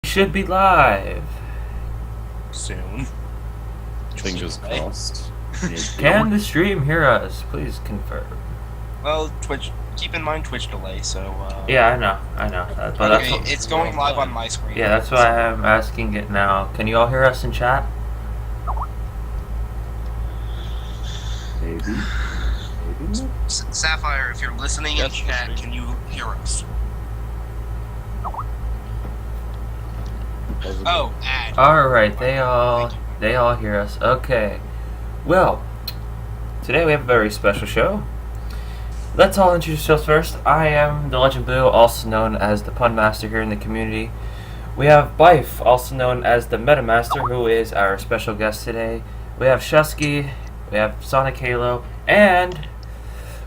should be live. Soon. Fingers crossed. Can the stream hear us? Please confirm. Well, Twitch. Keep in mind Twitch delay. So. Yeah, I know. But Okay, it's going live on my screen. Yeah, that's why I'm asking it now. Can you all hear us in chat? Maybe. Sapphire, if you're listening in chat, can you hear us? Oh, ad. Alright, they all hear us. Okay. Well, today we have a very special show. Let's all introduce ourselves first. I am the Legend Blue, also known as the Pun Master here in the community. We have Bife, also known as the Meta Master, who is our special guest today. We have Shusky, we have Sonic Halo, and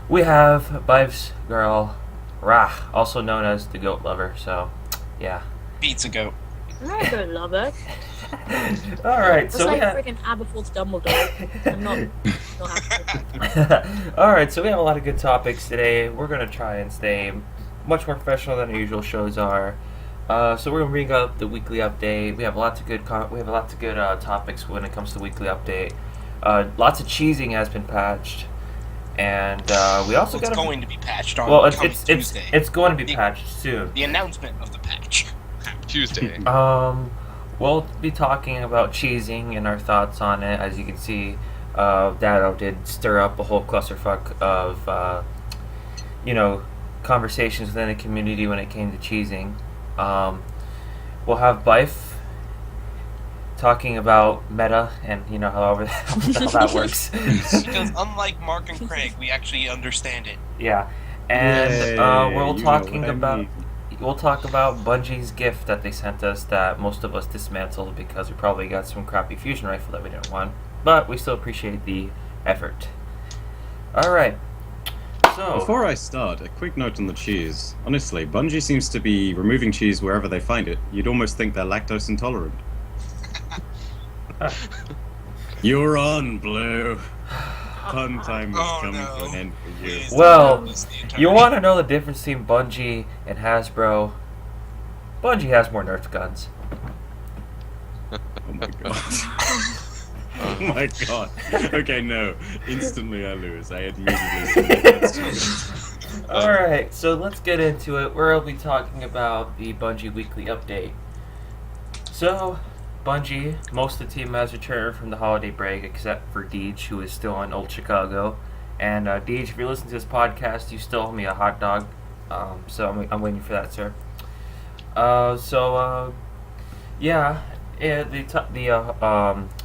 we have Bife's girl, Rah, also known as the Goat Lover. So, yeah. Beats a goat. I'm not a goat lover. Alright, It's so like we have... friggin' Aberforth Dumbledore. I'm not happy. Alright, so we have a lot of good topics today. We're going to try and stay much more professional than our usual shows are. So we're going to bring up the weekly update. We have lots of good topics when it comes to the weekly update. Lots of cheesing has been patched. And we also got going to be patched on Tuesday. It's going to be patched soon. The announcement of the patch. Tuesday. We'll be talking about cheesing and our thoughts on it. As you can see, Dado did stir up a whole clusterfuck of, conversations within the community when it came to cheesing. We'll have Bife talking about meta and, however that works. Because unlike Mark and Craig, we actually understand it. Yeah. And we'll talk about Bungie's gift that they sent us that most of us dismantled because we probably got some crappy fusion rifle that we didn't want. But we still appreciate the effort. Alright. So before I start, a quick note on the cheese. Honestly, Bungie seems to be removing cheese wherever they find it. You'd almost think they're lactose intolerant. You're on, Blue. Fun time is coming to an end for you. Well, you want to know the difference between Bungie and Hasbro? Bungie has more Nerf guns. Oh my god. Oh my god. Okay, no. Instantly I lose. I had usually Alright, so let's get into it. We'll be talking about the Bungie weekly update. So, Bungie, most of the team has returned from the holiday break except for Deej, who is still in Old Chicago. And Deej, if you're listening to this podcast, you still owe me a hot dog. So I'm waiting for that, sir. The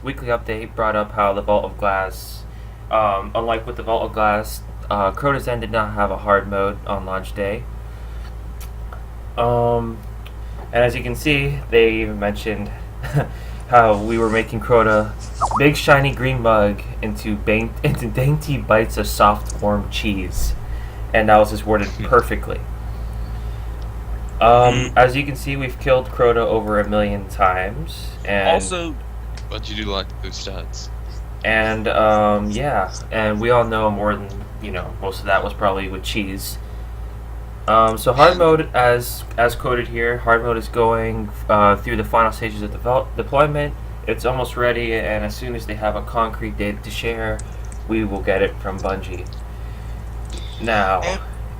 weekly update brought up how the Vault of Glass, unlike with the Vault of Glass, Crota's End did not have a hard mode on launch day. And as you can see, they even mentioned how we were making Crota big shiny green mug into dainty bites of soft warm cheese, and that was just worded perfectly. As you can see, we've killed Crota over 1 million times, and also, but you do like those stats. And and we all know more than most of that was probably with cheese. So hard mode, as quoted here, hard mode is going through the final stages of deployment. It's almost ready, and as soon as they have a concrete date to share, we will get it from Bungie. Now,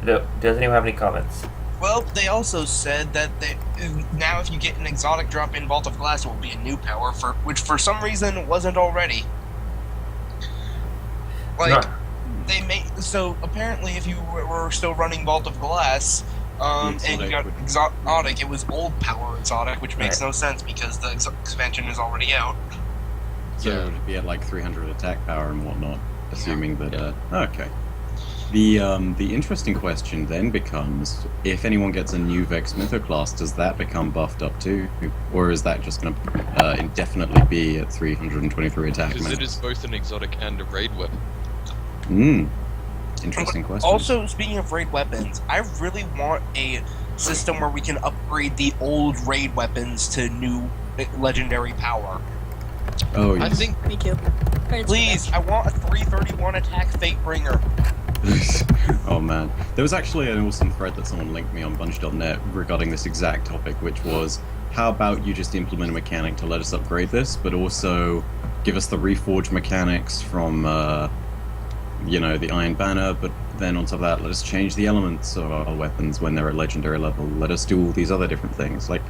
does anyone have any comments? Well, they also said that now if you get an exotic drop in Vault of Glass, it will be a new power, which for some reason wasn't already. So apparently if you were still running Vault of Glass, and you got exotic, it was old power exotic, which makes no sense because the expansion is already out. So it would be at like 300 attack power and whatnot, assuming that, okay. The interesting question then becomes, if anyone gets a new Vex Mytho class, does that become buffed up too? Or is that just going to indefinitely be at 323 attack? Because it is both an exotic and a raid weapon. Interesting question. Also, speaking of raid weapons, I really want a system where we can upgrade the old raid weapons to new legendary power. Oh, yes. I think... Me too. Please, I want a 331 attack Fatebringer. Oh man, there was actually an awesome thread that someone linked me on Bungie.net regarding this exact topic, which was how about you just implement a mechanic to let us upgrade this, but also give us the reforge mechanics from, the Iron Banner, but then on top of that, let us change the elements of our weapons when they're at legendary level. Let us do all these other different things. Like,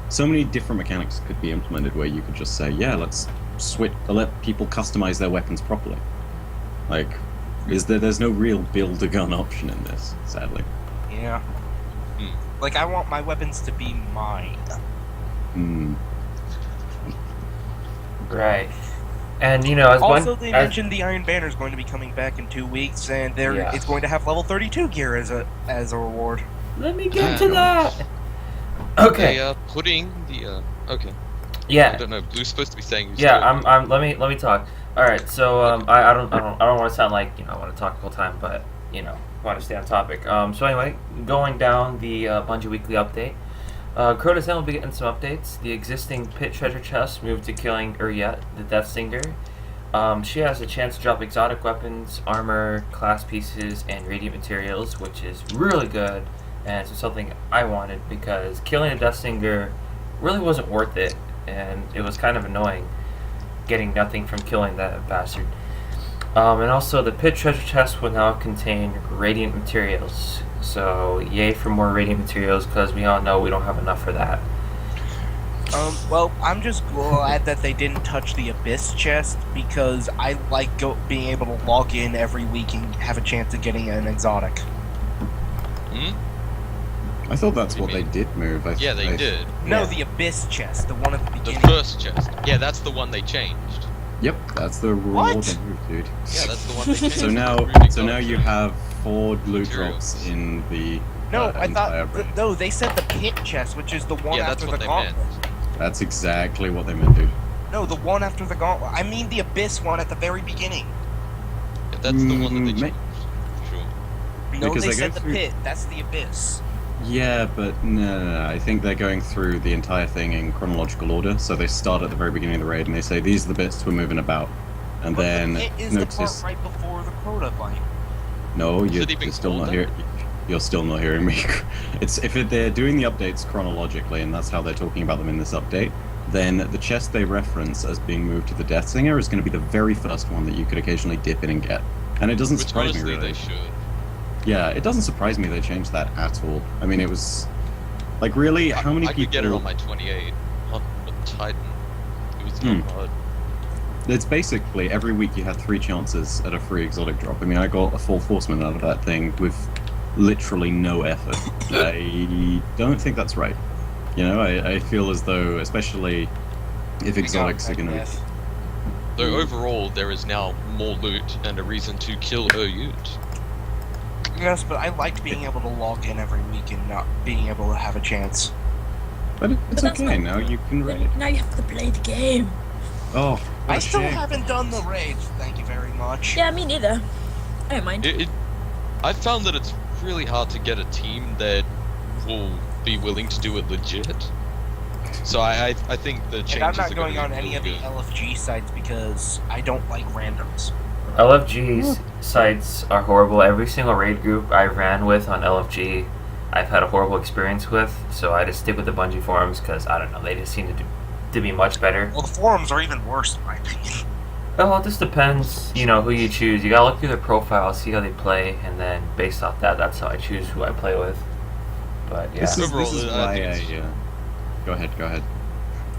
so many different mechanics could be implemented where you could just say, yeah, let's let people customize their weapons properly. Like, there's no real build-a-gun option in this, sadly. Yeah. Like, I want my weapons to be mine. Right. And, as also, they mentioned the Iron Banner is going to be coming back in 2 weeks, and it's going to have level 32 gear as a reward. Let me get to that! Okay. They are putting the, okay. Yeah. I don't know, Blue's supposed to be saying... let me talk. Alright, so, I don't want to sound like, I want to talk the whole time, but, want to stay on topic. So anyway, going down the Bungie Weekly Update, Crota will be getting some updates. The existing pit treasure chest moved to killing Uryet, the Death Singer. She has a chance to drop exotic weapons, armor, class pieces, and radiant materials, which is really good, and it's something I wanted because killing a Death Singer really wasn't worth it, and it was kind of annoying getting nothing from killing that bastard. And also, the pit treasure chest will now contain radiant materials. So, yay for more radiant materials, because we all know we don't have enough for that. Well, I'm just glad that they didn't touch the Abyss chest, because I like being able to log in every week and have a chance of getting an exotic. I thought that's what they did move. Yeah, they did. No, the Abyss chest, the one at the beginning. The first chest. Yeah, that's the one they changed. Yep, that's the reward What? move, dude. Yeah, that's the one they changed. So now you have 4 loot drops in the No, I entire thought... raid. No, they said the pit chest, which is the one Yeah, that's after what the they gauntlet. meant. That's exactly what they meant, dude. No, the one after the gauntlet. I mean the Abyss one at the very beginning. Yeah, that's the one that they Mm, changed. Sure. No, Because they they go said the through- pit. That's the Abyss. Yeah, but no. I think they're going through the entire thing in chronological order. So they start at the very beginning of the raid and they say, these are the bits we're moving about. And But then the pit is the part notice... right before the Crota fight. No, Is you're it even still called not that? here. You're still not hearing me. They're doing the updates chronologically, and that's how they're talking about them in this update, then the chest they reference as being moved to the Death Singer is going to be the very first one that you could occasionally dip in and get. And it doesn't Which surprise me, honestly really. they should. Yeah, it doesn't surprise me they changed that at all. I mean, it was... Like, really, how many I people... could get it on my 28 on the Titan. It was not hard. It's basically, every week you had 3 chances at a free exotic drop. I mean, I got a full Forceman out of that thing with literally no effort. I don't think that's right. I feel as though, especially if exotics are going to... Though overall, there is now more loot and a reason to kill Uryet. Yes, but I liked being able to log in every week and not being able to have a chance. But it's But that's okay, not- now you can raid. Now you have to play the game. Oh, what I a still shame. haven't done the raids, thank you very much. Yeah, me neither. I don't mind. I've found that it's really hard to get a team that will be willing to do it legit. So I think the changes And I'm not are going gonna on be any of the really good. LFG sites because I don't like randoms. LFG's sites are horrible. Every single raid group I ran with on LFG, I've had a horrible experience with, so I just stick with the Bungie forums because, I don't know, they just seem to be much better. Well, the forums are even worse, in my opinion. Well, it just depends, who you choose. You gotta look through their profile, see how they play, and then based off that, that's how I choose who I play with. But yeah. This is Overall, why I think it's- Go ahead.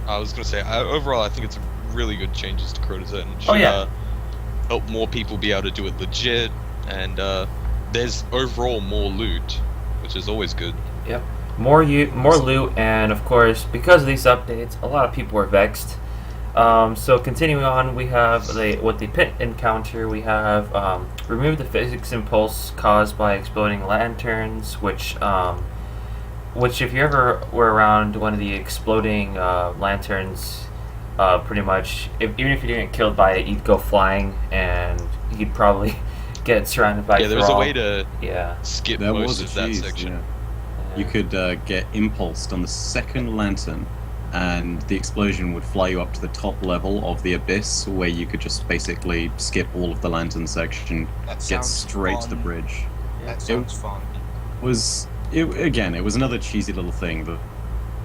I was gonna say, overall, I think it's really good changes to Crota and should Oh, yeah. help more people be able to do it legit, and there's overall more loot, which is always good. Yep. More loot, and of course, because of these updates, a lot of people were vexed. So continuing on, we have with the pit encounter, we have remove the physics impulse caused by exploding lanterns, which if you ever were around one of the exploding lanterns, pretty much, even if you didn't get killed by it, you'd go flying, and you'd probably get surrounded by Yeah, there was a thrall. way to Yeah. skip There most was a of that cheese, section. yeah. You could get impulsed on the second lantern, and the explosion would fly you up to the top level of the abyss, where you could just basically skip all of the lantern section, That get sounds straight to the fun. bridge. That sounds fun. It was another cheesy little thing, but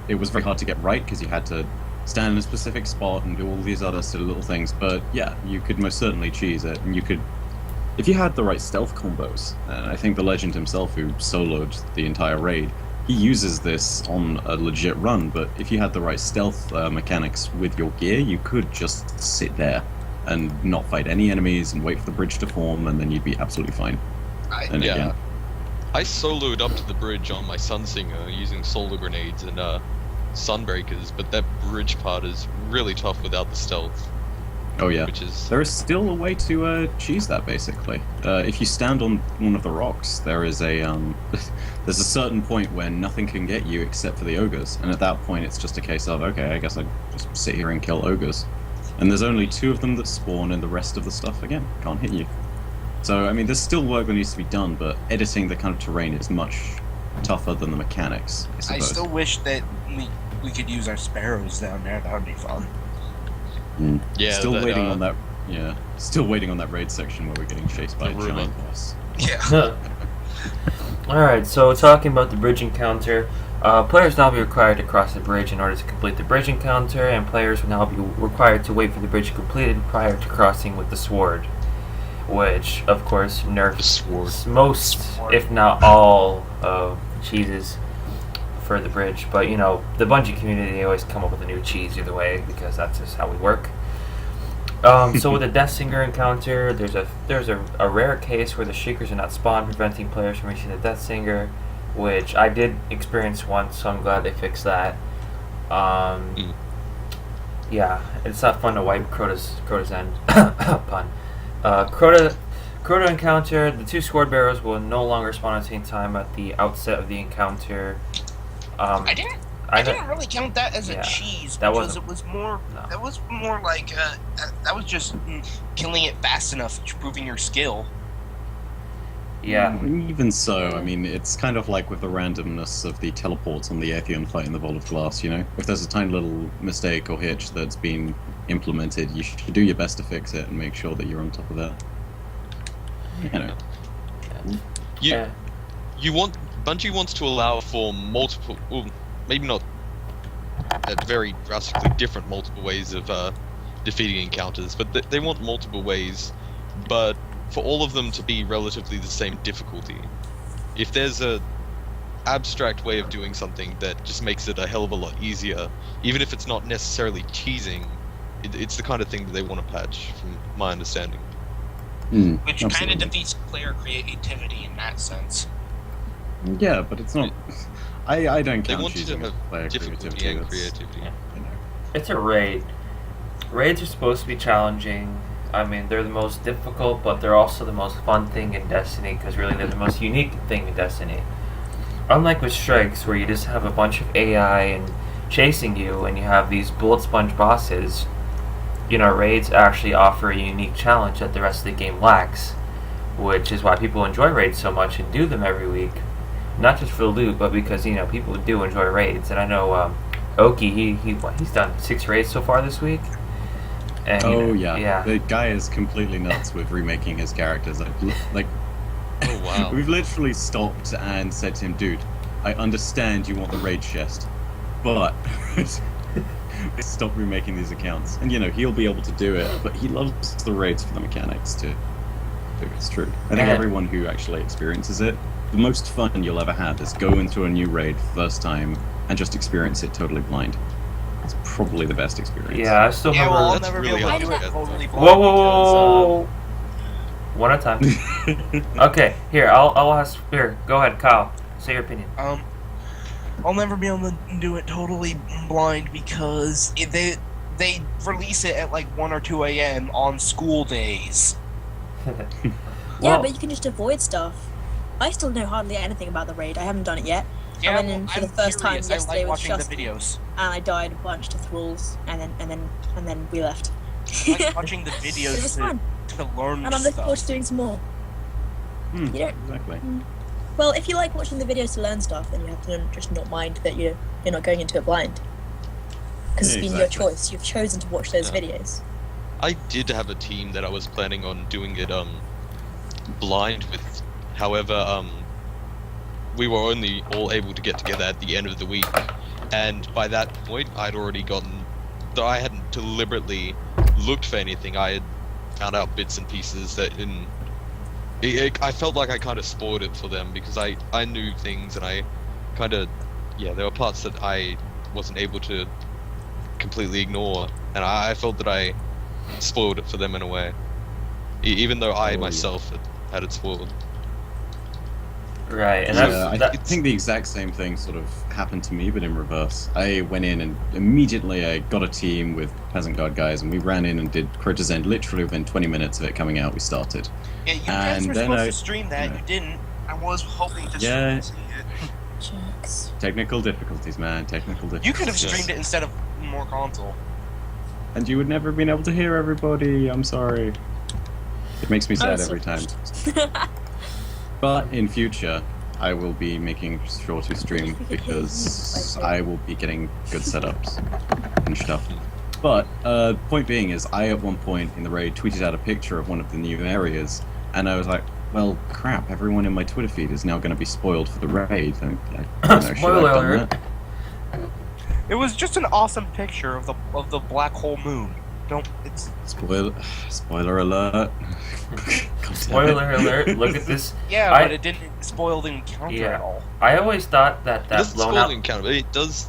it was very hard to get right because you had to stand in a specific spot and do all these other silly little things. But yeah, you could most certainly cheese it, and you could, if you had the right stealth combos. And I think the legend himself, who soloed the entire raid, he uses this on a legit run. But if you had the right stealth mechanics with your gear, you could just sit there and not fight any enemies and wait for the bridge to form, and then you'd be absolutely fine. And yeah. again, I soloed up to the bridge on my Sunsinger using solar grenades and sunbreakers, but that bridge part is really tough without the stealth. oh yeah, Which is there is still a way to cheese that basically. If you stand on one of the rocks, there is a there's a certain point where nothing can get you except for the ogres, and at that point it's just a case of, okay, I guess I just sit here and kill ogres. And there's only 2 of them that spawn, and the rest of the stuff, again, can't hit you. So, I mean, there's still work that needs to be done, but editing the kind of terrain is much tougher than the mechanics, I I suppose. still wish that we could use our sparrows down there. That would be fun. yeah. Still that, waiting on that. Yeah, still waiting on that raid section where we're getting chased by a The giant boss. Yeah. Alright, so talking about the bridge encounter, players now be required to cross the bridge in order to complete the bridge encounter, and players will now be required to wait for the bridge completed prior to crossing with the sword, which, of course, nerfs most, if not all, of cheeses for the bridge. But, you know, the Bungie community, they always come up with a new cheese either way, because that's just how we work. So with the Death Singer encounter, there's a rare case where the Shakers are not spawned, preventing players from reaching the Death Singer, which I did experience once, so I'm glad they fixed that. Yeah, it's not fun to wipe Crota's end. Pun. Crota encounter, the 2 sword bearers will no longer spawn at the same time at the outset of the encounter. I didn't really count that as a cheese that because wasn't- it was more. no. That was more like that was just killing it fast enough, proving your skill. Yeah. Even so, I mean, it's kind of like with the randomness of the teleports on the Atheon fight in the Vault of Glass, you know? If there's a tiny little mistake or hitch that's been implemented, you should do your best to fix it and make sure that you're on top of that. You know. Bungie wants to allow for multiple, well, maybe not very drastically different multiple ways of defeating encounters, but they want multiple ways, but for all of them to be relatively the same difficulty. If there's a abstract way of doing something that just makes it a hell of a lot easier, even if it's not necessarily cheesing, it's the kind of thing that they want to patch, from my understanding. Which kind Absolutely. of defeats player creativity in that sense. Yeah, but it's not. I don't They count want you to cheesing as have player difficulty and That's, creativity. you know. It's a raid. Raids are supposed to be challenging. I mean, they're the most difficult, but they're also the most fun thing in Destiny, because really they're the most unique thing in Destiny. Unlike with Strikes, where you just have a bunch of AI and chasing you, and you have these bullet sponge bosses, you know, raids actually offer a unique challenge that the rest of the game lacks, which is why people enjoy raids so much and do them every week. Not just for the loot, but because, you know, people do enjoy raids. And I know Oki, he's done 6 raids so far this week. And, Oh you know, yeah, the guy is completely nuts with remaking his characters. Like, Oh wow. we've literally stopped and said to him, dude, I understand you want the raid chest, but stop remaking these accounts. And you know, he'll be able to do it, but he loves the raids for the mechanics too. It's true. I think And- everyone who actually experiences it, the most fun you'll ever have is go into a new raid first time and just experience it totally blind. It's probably the best experience. Yeah, I still Yeah, well, I'll remember. That's never really be able to do hard it to totally get. blind. Whoa, whoa, whoa, whoa! One at a time. Okay, here, I'll ask. Here, go ahead, Kyle. Say your opinion. I'll never be able to do it totally blind because they release it at like 1 or 2 a.m. on school days. Yeah, Well, but you can just avoid stuff. I still know hardly anything about the raid. I haven't done it yet. Yeah, went in for the first time yesterday I like with watching the Shusky. videos. And I died a bunch to thralls, and then we left. I like watching the It was videos fun, to learn and I'm looking forward stuff. to doing some more. You don't. Exactly. Well, if you like watching the videos to learn stuff, then you have to just not mind that you're not going into it blind. Because Yeah, it's been your exactly. choice. You've chosen to watch those Yeah. videos. I did have a team that I was planning on doing it blind with. However, we were only all able to get together at the end of the week, and by that point, I'd already gotten. Though I hadn't deliberately looked for anything, I had found out bits and pieces that didn't. I felt like I kind of spoiled it for them because I knew things and I kind of, yeah, there were parts that I wasn't able to completely ignore, and I felt that I spoiled it for them in a way, even though I myself had it spoiled. Right, and I think the exact same thing sort of happened to me, but in reverse. I went in and immediately I got a team with Peasant Guard guys, and we ran in and did Critter's End literally within 20 minutes of it coming out. We started. Yeah, you guys were then supposed to stream that. You didn't. I was hoping to stream it. Jerks. Technical difficulties, man. Technical difficulties. You could have streamed it instead of more console. And you would never have been able to hear everybody. I'm sorry. It makes me sad every time. But in future, I will be making sure to stream because I will be getting good setups and stuff. But point being is, I at one point in the raid tweeted out a picture of one of the new areas, and I was like, well, crap, everyone in my Twitter feed is now going to be spoiled for the raid. Spoiler alert. It was just an awesome picture of the black hole moon. It's Spoiler alert. Spoiler alert, look at this. Yeah, but it didn't spoil the encounter at all. I always thought that It doesn't blown spoil out... the encounter, but it does.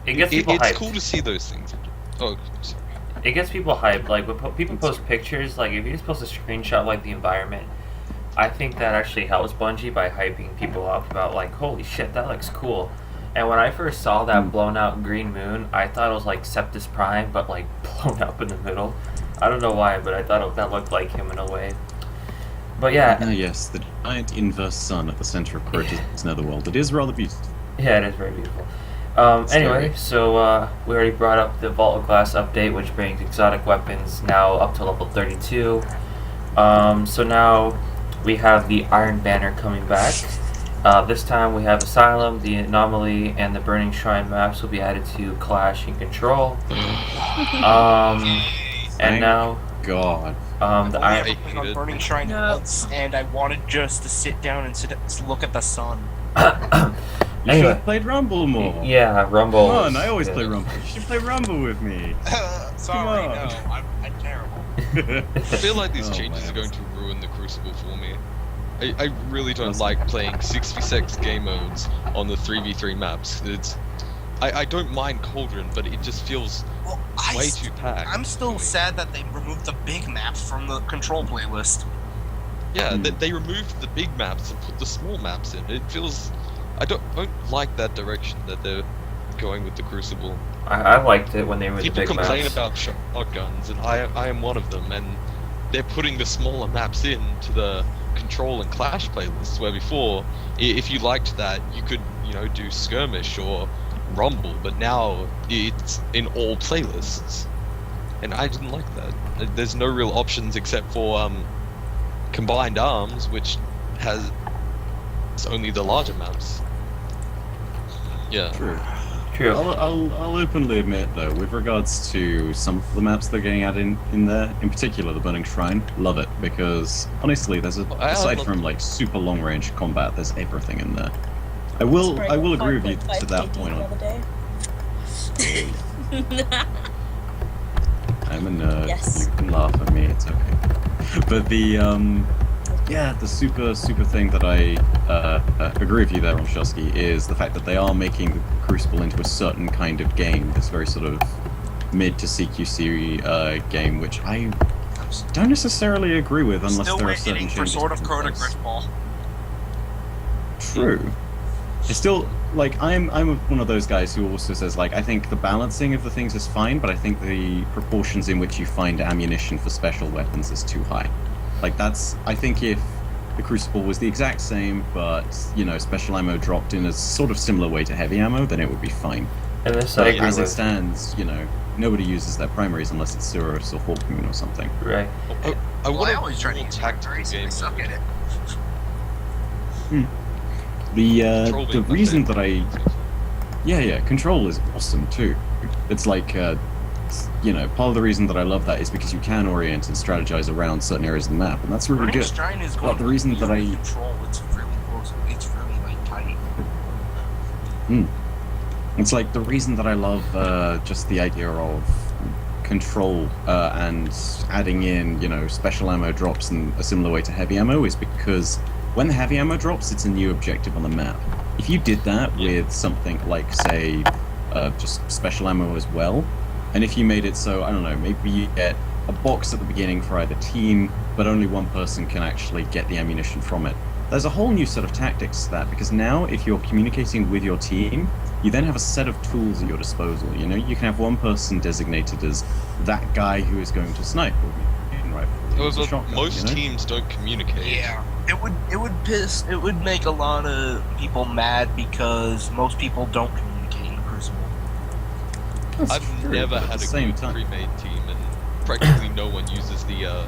It gets people hyped. It's cool to see those things. Oh, sorry. It gets people hyped. Like, when people post pictures, like, if you just post a screenshot, like, the environment, I think that actually helps Bungie by hyping people up about, like, holy shit, that looks cool. And when I first saw that blown out green moon, I thought it was like Septus Prime, but like blown up in the middle. I don't know why, but I thought that looked like him in a way. But yeah. Yes, the giant inverse sun at the center of Corrective's netherworld. It is rather beautiful. Yeah, it is very beautiful. Anyway, so we already brought up the Vault of Glass update, which brings exotic weapons now up to level 32. So now we have the Iron Banner coming back. This time we have Asylum, the Anomaly, and the Burning Shrine maps will be added to Clash and Control. And now, God. the Iron. On Burning Shrine once, and I wanted just to sit down and look at the sun. You should have played Rumble more. Yeah, Rumble. Come on, I always play Rumble. You should play Rumble with me. Sorry, no, I'm terrible. I feel like these changes are going to ruin the Crucible for me. I really don't like playing 6v6 game modes on the 3v3 maps. I don't mind Cauldron, but it just feels way too packed. I'm still sad that they removed the big maps from the Control playlist. Yeah, they removed the big maps and put the small maps in. It feels... I don't like that direction that they're going with the Crucible. I liked it when they were the People big complain maps. about shotguns, and I am one of them, and they're putting the smaller maps in to the Control and Clash playlists, where before, if you liked that, you could, do Skirmish or Rumble, but now it's in all playlists. And I didn't like that. There's no real options except for Combined Arms, which has only the larger maps. Yeah. True. I'll openly admit, though, with regards to some of the maps they're getting added in there, in particular the Burning Shrine, love it, because honestly, there's aside from like super long range combat, there's everything in there. I will agree with you to that point. I'm a nerd. Yes. You can laugh at me, it's okay. But the super thing that I agree with you there on Shusky is the fact that they are making the Crucible into a certain kind of game, this very sort of mid to CQC game, which I don't necessarily agree with unless there are certain changes. Still waiting for Sword of Crota Griffball. True. It's still, like, I'm one of those guys who also says, like, I think the balancing of the things is fine, but I think the proportions in which you find ammunition for special weapons is too high. Like, I think if the Crucible was the exact same, but, special ammo dropped in a sort of similar way to heavy ammo, then it would be fine. And this But I agree as with. it stands, nobody uses their primaries unless it's Cirrus or Hawkmoon or something. Right. I want I to always try to use tactical game. I suck at it. The reason that Control is awesome too. It's like, part of the reason that I love that is because you can orient and strategize around certain areas of the map, and that's really good. Shrine is But the reason that I Control, it's really close. It's really tight. It's like the reason that I love just the idea of control and adding in, special ammo drops in a similar way to heavy ammo is because when the heavy ammo drops, it's a new objective on the map. If you did that with something like, say, just special ammo as well, and if you made it so, I don't know, maybe you get a box at the beginning for either team, but only one person can actually get the ammunition from it. There's a whole new set of tactics to that, because now if you're communicating with your team, you then have a set of tools at your disposal. You can have one person designated as that guy who is going to snipe or However, most teams don't communicate. Yeah, it would make a lot of people mad because most people don't communicate in Crucible. I've never had a pre-made team, and practically no one uses the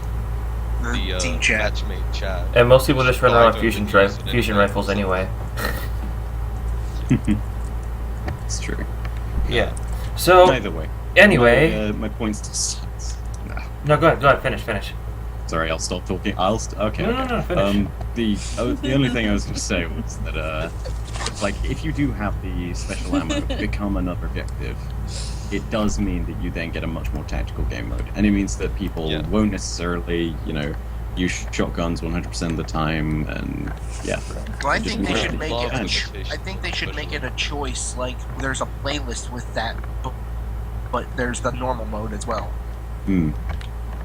team chat. match-made chat. And most people just run around fusion rifles anyway. It's true. Yeah. So either way. Anyway, my point's no, go ahead, finish. Sorry, I'll stop talking. Okay. No, finish. The only thing I was going to say was that, if you do have the special ammo become another objective, it does mean that you then get a much more tactical game mode, and it means that people won't necessarily, use shotguns 100% of the time, and Well, I think they should make it. I think they should make it a choice. Like, there's a playlist with that, but there's the normal mode as well.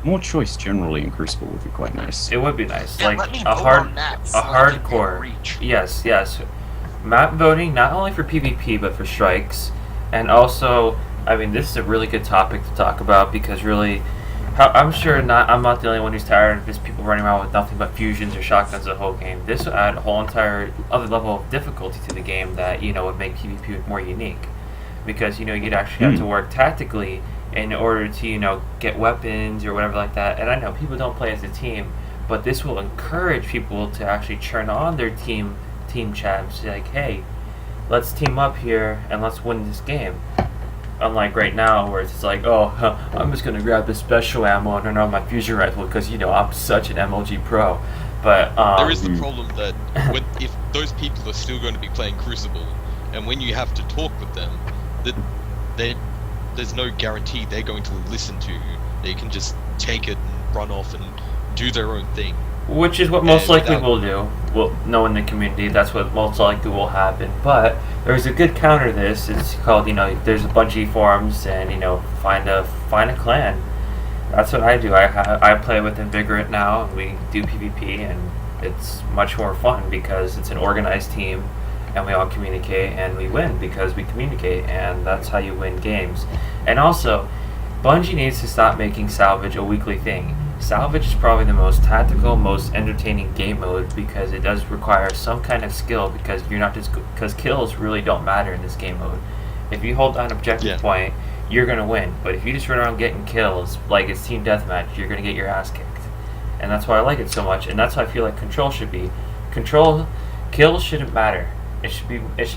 More choice generally in Crucible would be quite nice. It would be nice, Yeah, let me vote on maps so I can hardcore. reach. Yes. Map voting not only for PvP but for strikes, and also, I mean, this is a really good topic to talk about because really, I'm not the only one who's tired of just people running around with nothing but fusions or shotguns the whole game. This would add a whole entire other level of difficulty to the game that would make PvP more unique, because you'd actually have to work tactically in order to get weapons or whatever like that. And I know people don't play as a team, but this will encourage people to actually turn on their team chat and say like, hey, let's team up here and let's win this game. Unlike right now where it's like, I'm just gonna grab the special ammo and turn on my fusion rifle because I'm such an MLG pro. But there is the problem that if those people are still going to be playing Crucible, and when you have to talk with them, there's no guarantee they're going to listen to you. They can just take it and run off and do their own thing. Which is what most likely will do. Well, knowing the community, that's what most likely will happen. But there's a good counter to this. It's called, there's a Bungie forums and, find a clan. That's what I do. I play with Invigorate now, and we do PvP, and it's much more fun because it's an organized team. And we all communicate, and we win because we communicate, and that's how you win games. And also, Bungie needs to stop making Salvage a weekly thing. Salvage is probably the most tactical, most entertaining game mode because it does require some kind of skill because kills really don't matter in this game mode. If you hold down objective point, you're gonna win. But if you just run around getting kills like it's team deathmatch, you're gonna get your ass kicked. And that's why I like it so much, and that's how I feel like Control should be. Kills shouldn't matter.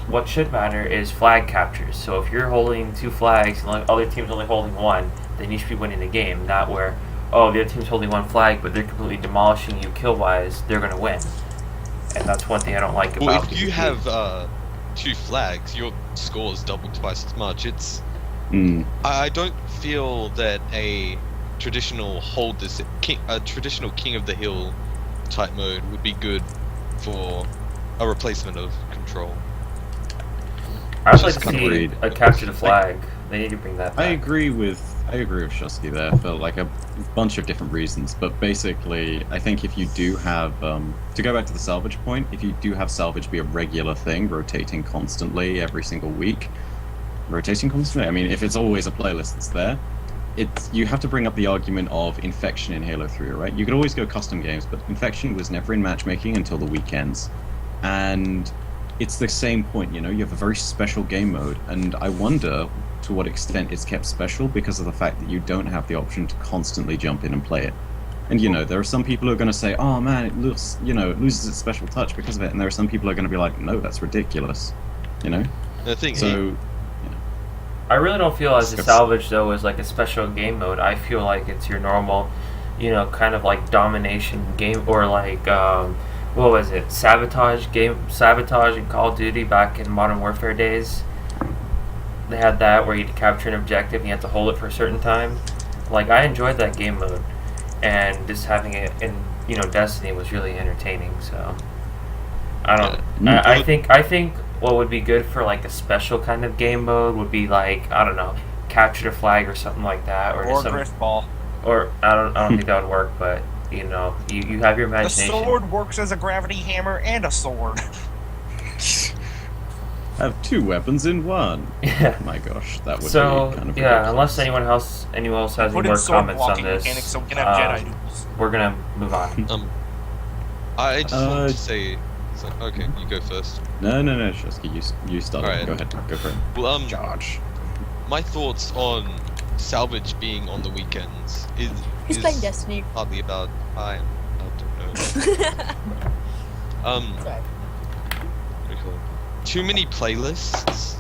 What should matter is flag captures. So if you're holding 2 flags and the other team's only holding 1, then you should be winning the game. Not where, the other team's holding 1 flag, but they're completely demolishing you kill-wise. They're gonna win, and that's one thing I don't like about. Well, if you have 2 flags, your score is double twice as much. I don't feel that a traditional king of the hill type mode would be good for a replacement of Control. I'd like to see a capture the flag. They need to bring that back. I agree with Shusky there for like a bunch of different reasons, but basically I think if you do have to go back to the Salvage point, if you do have Salvage be a regular thing, rotating constantly every single week, I mean, if it's always a playlist that's there, you have to bring up the argument of Infection in Halo 3, right? You could always go custom games, but Infection was never in matchmaking until the weekends. And it's the same point, you have a very special game mode, and I wonder to what extent it's kept special because of the fact that you don't have the option to constantly jump in and play it. And there are some people who are going to say, oh man, it loses its special touch because of it, and there are some people who are going to be like, no, that's ridiculous, The thing I really don't feel as a Salvage though is like a special game mode. I feel like it's your normal, kind of like domination game, or like what was it? Sabotage in Call of Duty back in Modern Warfare days. they had that where you'd capture an objective and you have to hold it for a certain time. Like, I enjoyed that game mode, and just having it in, Destiny was really entertaining. So I don't. I think what would be good for like a special kind of game mode would be like, I don't know, capture the flag or something like that, or just drift ball. Or I don't think that would work, but you have your imagination. The sword works as a gravity hammer and a sword. Have 2 weapons in one. Yeah. My gosh, that would be So kind of yeah, ridiculous. unless anyone else has any more comments on this, So we can have Jedi duels. we're gonna move on. I just want to say. So, okay, you go first. No, Shusky, you start. Alright. Go ahead, go for it. Well, Charge. my thoughts on Salvage being on the weekends Who's is playing Destiny? partly about I don't know. Sorry. What do you call it? Too many playlists.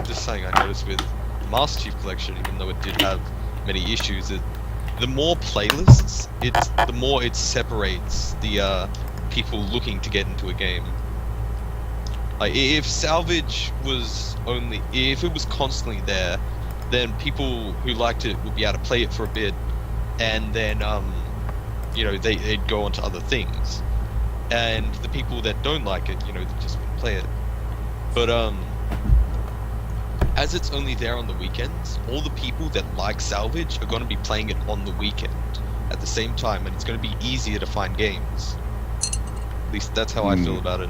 Just something I noticed with Master Chief Collection, even though it did have many issues, the more playlists, the more it separates the people looking to get into a game. Like, if Salvage was if it was constantly there, then people who liked it would be able to play it for a bit, and then they'd go on to other things, and the people that don't like it, they just wouldn't play it. But as it's only there on the weekends, all the people that like Salvage are going to be playing it on the weekend at the same time, and it's going to be easier to find games. At least that's how I feel about it.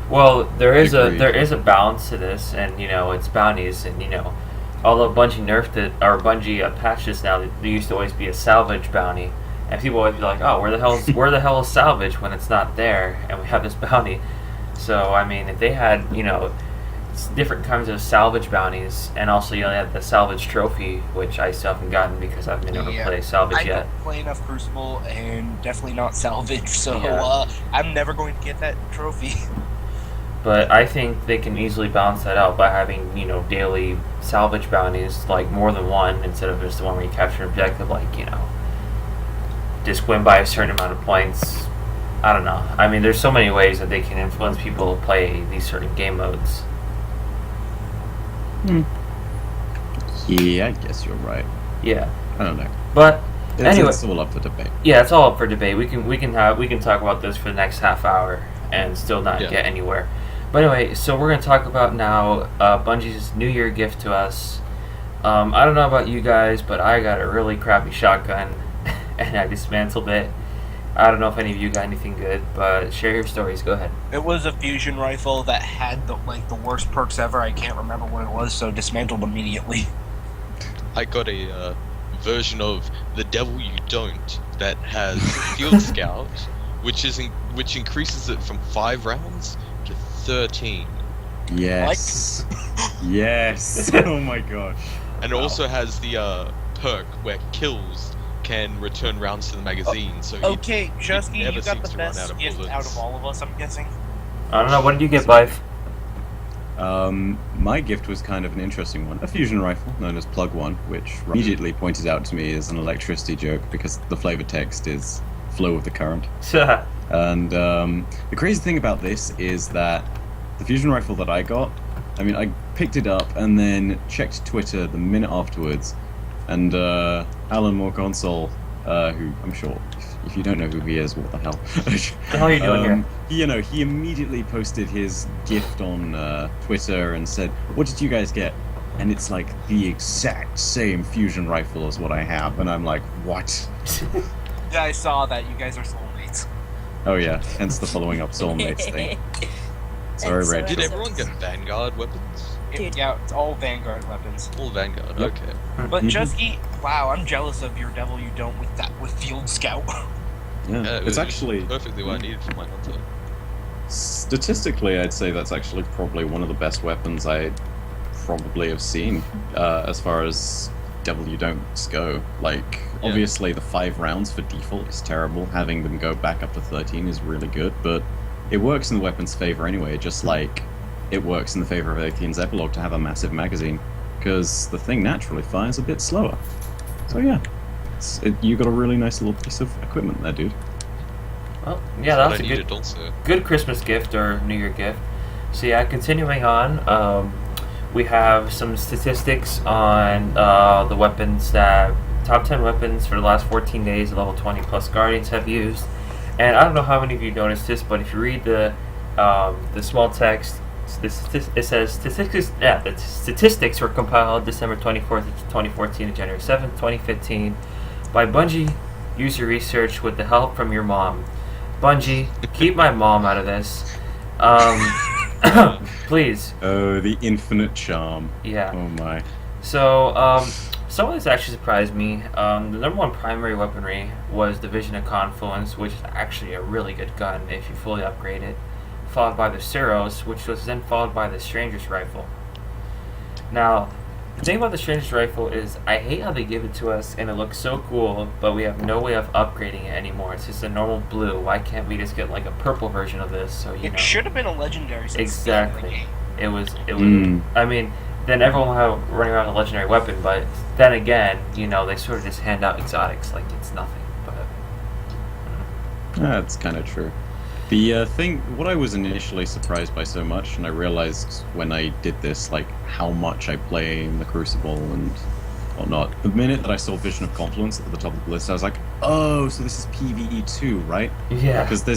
Well, there is Agreed. a balance to this, and it's bounties, and although Bungie nerfed it, or Bungie patched this now, there used to always be a salvage bounty, and people always be like, oh, where the hell is salvage when it's not there, and we have this bounty. So I mean, if they had different kinds of salvage bounties, and also they had the salvage trophy, which I still haven't gotten because I haven't been able to play salvage I yet. don't play enough Crucible, and definitely not Salvage, so Yeah. I'm never going to get that trophy. But I think they can easily balance that out by having, daily salvage bounties, like more than one, instead of just the one where you capture an objective, like, just win by a certain amount of points. I don't know. I mean, there's so many ways that they can influence people to play these certain game modes. Yeah, I guess you're right. Yeah. I don't know. But anyway, It's all up for debate. yeah, it's all up for debate. We can talk about this for the next half hour and still not get anywhere. But anyway, so we're gonna talk about now Bungie's New Year gift to us. I don't know about you guys, but I got a really crappy shotgun, and I dismantled it. I don't know if any of you got anything good, but share your stories. Go ahead. It was a fusion rifle that had the worst perks ever. I can't remember what it was, so dismantled immediately. I got a version of The Devil You Don't that has Field Scout, which increases it from 5 rounds to 13. Yes. Yes. Oh my gosh. And it also has the perk where kills can return rounds to the magazine. So Okay, it Chusky, never you got seems the to run out best of gift bullets. out of all of us, I'm guessing. I don't know. What did you get, Bife? My gift was kind of an interesting one. A fusion rifle known as Plug One, which immediately pointed out to me as an electricity joke because the flavor text is flow of the current. And the crazy thing about this is that the fusion rifle that I got, I mean, I picked it up and then checked Twitter the minute afterwards, and Alan Moore Console, who I'm sure, if you don't know who he is, what the hell? What the hell are you doing here? He immediately posted his gift on Twitter and said, "What did you guys get?" And it's like the exact same fusion rifle as what I have, and I'm like, "What?" Yeah, I saw that. You guys are soulmates. Oh yeah, hence the following up soulmates thing. Sorry, It's Red. Did so everyone get Vanguard weapons? Dude. Yeah, it's all Vanguard weapons. All Vanguard. Yep. Okay. But Mhm. Chusky, wow, I'm jealous of your Devil You Don't with Field Scout. Yeah, It it's was actually perfectly what I needed for my hunter. statistically, I'd say that's actually probably one of the best weapons I probably have seen as far as Devil You Don'ts go. Like, obviously, the 5 rounds for default is terrible. Having them go back up to 13 is really good, but it works in the weapon's favor anyway, just like it works in the favor of 18's epilogue to have a massive magazine, because the thing naturally fires a bit slower. So yeah, you got a really nice little piece of equipment there, dude. Well, yeah, That's that's what a I good needed also. good Christmas gift or New Year gift. So yeah, continuing on, We have some statistics on the weapons that top 10 weapons for the last 14 days level 20 plus Guardians have used. And I don't know how many of you noticed this, but if you read the small text, it says statistics. Yeah, the statistics were compiled December 24th, 2014 to January 7th, 2015, by Bungie user research with the help from your mom. Bungie, keep my mom out of this. Please. Oh, the infinite charm. Yeah. Oh my. So, some of this actually surprised me. The number one primary weaponry was the Vision of Confluence, which is actually a really good gun if you fully upgrade it, followed by the Suros, which was then followed by the Stranger's Rifle. Now, the thing about the Stranger's Rifle is I hate how they give it to us and it looks so cool, but we have no way of upgrading it anymore. It's just a normal blue. Why can't we just get like a purple version of this? So It should have been a legendary. Exactly. It was. I mean, then everyone will have running around with a legendary weapon, but then again, they sort of just hand out exotics like it's nothing. But That's kind of true. The what I was initially surprised by so much, and I realized when I did this, like, how much I play in the Crucible and whatnot. The minute that I saw Vision of Confluence at the top of the list, I was like, oh, so this is PvE 2, right? yeah, Because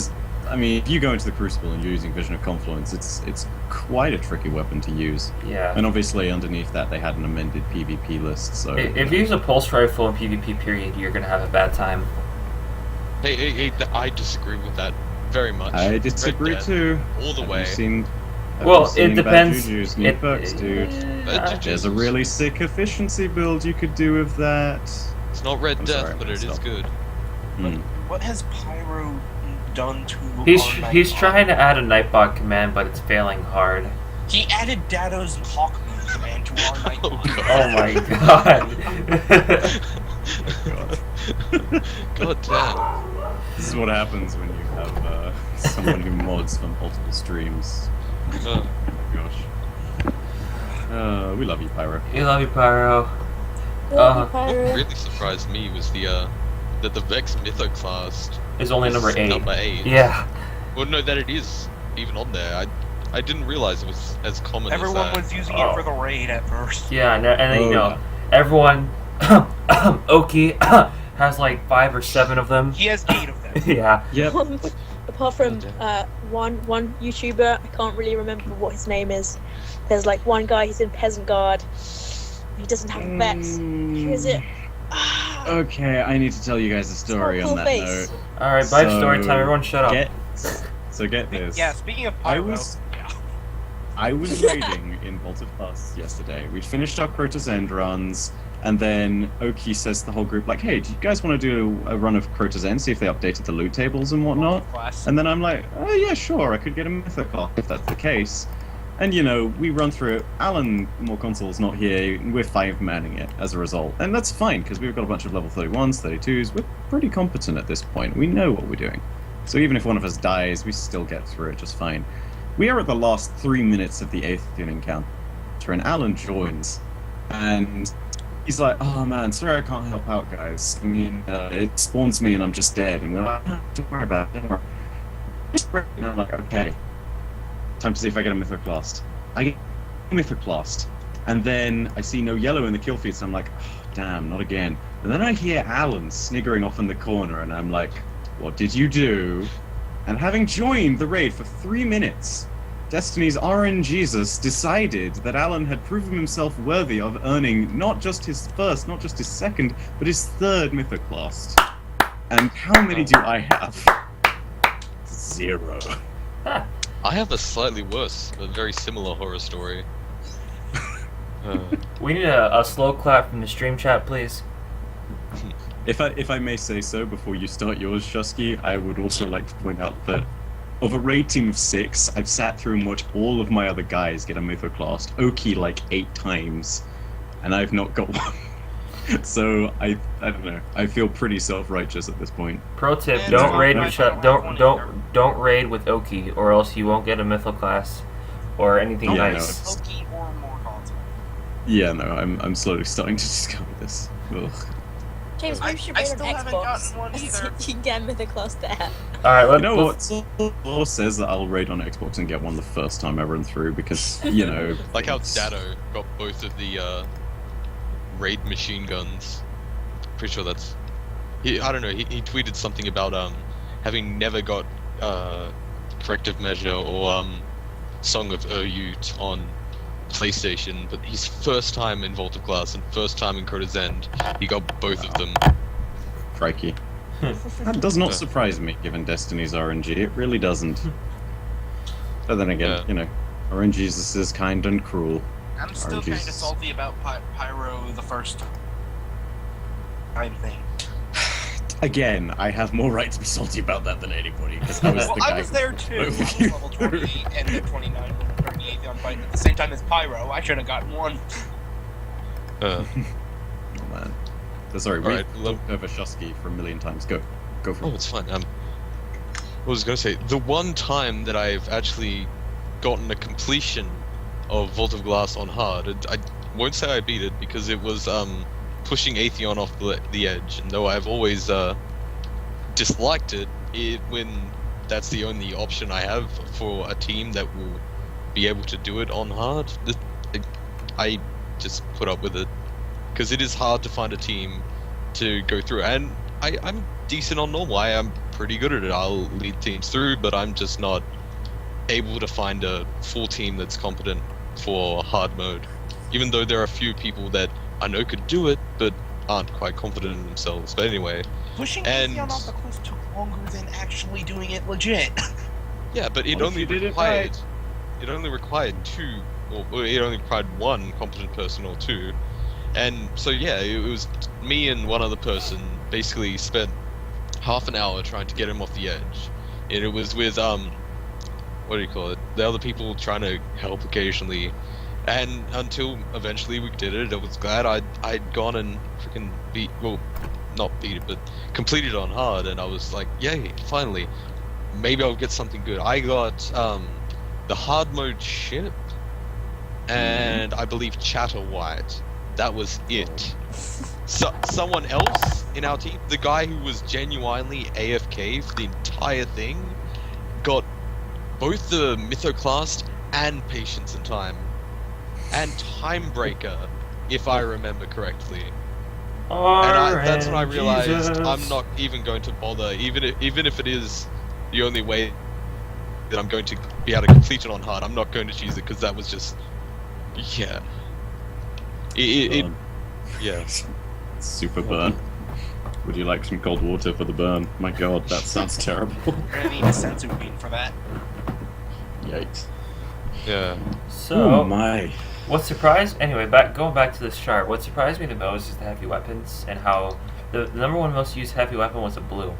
if you go into the Crucible and you're using Vision of Confluence, it's quite a tricky weapon to use. yeah. And obviously underneath that they had an amended PvP list, so... If you use a pulse rifle in PvP period, you're gonna have a bad time. Hey, I disagree with that very much. I disagree Red Dead, too. all the Have way. you seen... Well, have you it seen depends. Bad Juju's new perks, dude. There's a really sick efficiency build you could do with that. It's not Red I'm Death, sorry, but it is stop. good. What has Pyro done to? He's our he's Nightbot? trying to add a Nightbot command, but it's failing hard. He added Dado's Hawk Moon command to our Nightbot. Oh my god. God damn. This is what happens when you have someone who mods for multiple streams. Uh, Oh gosh. We love you, Pyro. We love you, Pyro. what really surprised me was that the Vex Mytho class It's only number 8. Number 8. Yeah. Well, no, that it is even on there. I didn't realize it was as common Everyone as that. was using it for the raid at first. Yeah, and then Oh, everyone, Oki has like 5 or 7 of them. He has 8 of them. Yeah. Yep. Apart from one YouTuber, I can't really remember what his name is. There's like one guy, he's in Peasant Guard. He doesn't have Vex. Who is it? Okay, I need to tell you guys a story Cool on that face. note. All right, bye. Story time. Everyone, shut up. Get this. Yeah, speaking of Pyro, I was raiding in Vaulted Pass yesterday. We finished our Crota's End runs, and then Oki says to the whole group, like, hey, do you guys want to do a run of Crota's End, see if they updated the loot tables and whatnot? class. And then I'm like, oh yeah, sure, I could get a Mythic if that's the case. And we run through it. Alan, more console's not here. We're 5-manning it as a result. And that's fine, because we've got a bunch of level 31s, 32s. We're pretty competent at this point. We know what we're doing. So even if one of us dies, we still get through it just fine. We are at the last 3 minutes of the Aethian encounter, and Alan joins. And he's like, oh man, sorry I can't help out, guys. I mean, it spawns me and I'm just dead. And we're like, oh, don't worry about it, don't worry. And I'm like, okay. Time to see if I get a Mythic Blast. I get a Mythic Blast. And then I see no yellow in the kill feed, so I'm like, oh, damn, not again. And then I hear Alan sniggering off in the corner, and I'm like, what did you do? And having joined the raid for 3 minutes, Destiny's RNGesus decided that Alan had proven himself worthy of earning not just his first, not just his second, but his 3rd Mythic Blast. And how many do I have? 0. I have a slightly worse, but very similar horror story. We need a slow clap from the stream chat, please. If I may say so, before you start yours, Shusky, I would also like to point out that of a raid team of 6, I've sat through and watched all of my other guys get a Mythoclast. Oki like 8 times, and I've not got one. So I don't know. I feel pretty self-righteous at this point. Pro tip: And don't so raid I with don't don't raid with Oki, or else you won't get a mythical class or anything Yeah, I nice. Loki or more console. Yeah, no, I'm slowly starting to discover this. Ugh. James, I- you should I raid still on haven't Xbox. gotten one either. You can get Mythic Class there. All right, You let's. know what? Law says that I'll raid on Xbox and get one the first time I run through because, you know... Like how things- Dado got both of the raid machine guns. Pretty sure that's. I don't know. He tweeted something about having never got Corrective Measure or Song of Ur-Ute on PlayStation, but his first time in Vault of Glass and first time in Coda's End, he got both of them. Crikey. That does not surprise me, given Destiny's RNG. It really doesn't. But then again, you know, RNG is kind and cruel. I'm still kind of RNG's salty about Pyro the first time thing. Again, I have more right to be salty about that than anybody, because I was Well, the guy I was there too. I was level 28 and then 29, level 38 on fight at the same time as Pyro. I should have gotten one. Uh, Oh man. So sorry, Alright, read over Shusky for a million times. Go for oh, it. it's fine. I was gonna say the one time that I've actually gotten a completion of Vault of Glass on hard. I won't say I beat it because it was pushing Atheon off the edge, and though I've always disliked it, when that's the only option I have for a team that will be able to do it on hard, I just put up with it because it is hard to find a team to go through, and I'm decent on normal. I am pretty good at it. I'll lead teams through, but I'm just not able to find a full team that's competent for hard mode, even though there are a few people that I know could do it, but aren't quite confident in themselves. But anyway, Pushing And- Atheon off the cliff took longer than actually doing it legit. yeah, but it Well, if only you did it required right. it only required two, or it only required one competent person or two, and so yeah, it was me and one other person basically spent half an hour trying to get him off the edge, and it was with what do you call it? The other people trying to help occasionally. And until eventually we did it, I was glad I'd gone and freaking not beat it, but completed it on hard, and I was like, yay, finally, maybe I'll get something good. I got the hard mode ship, and I believe Chatter White. That was it. So someone else in our team, the guy who was genuinely AFK for the entire thing, got both the Mythoclast and Patience in Time. And Timebreaker, if I remember correctly. And that's when I realized I'm not even going to bother, even if it is the only way that I'm going to be able to complete it on hard. I'm not going to choose it because that was just, yeah. Burn. Yeah. Super burn. Would you like some cold water for the burn? My god, that sounds terrible. You're gonna need a sensu bean for that. Yikes. Yeah. So, Oh my. what surprised? Anyway, going back to this chart. What surprised me the most is the heavy weapons and how the number one most used heavy weapon was a blue.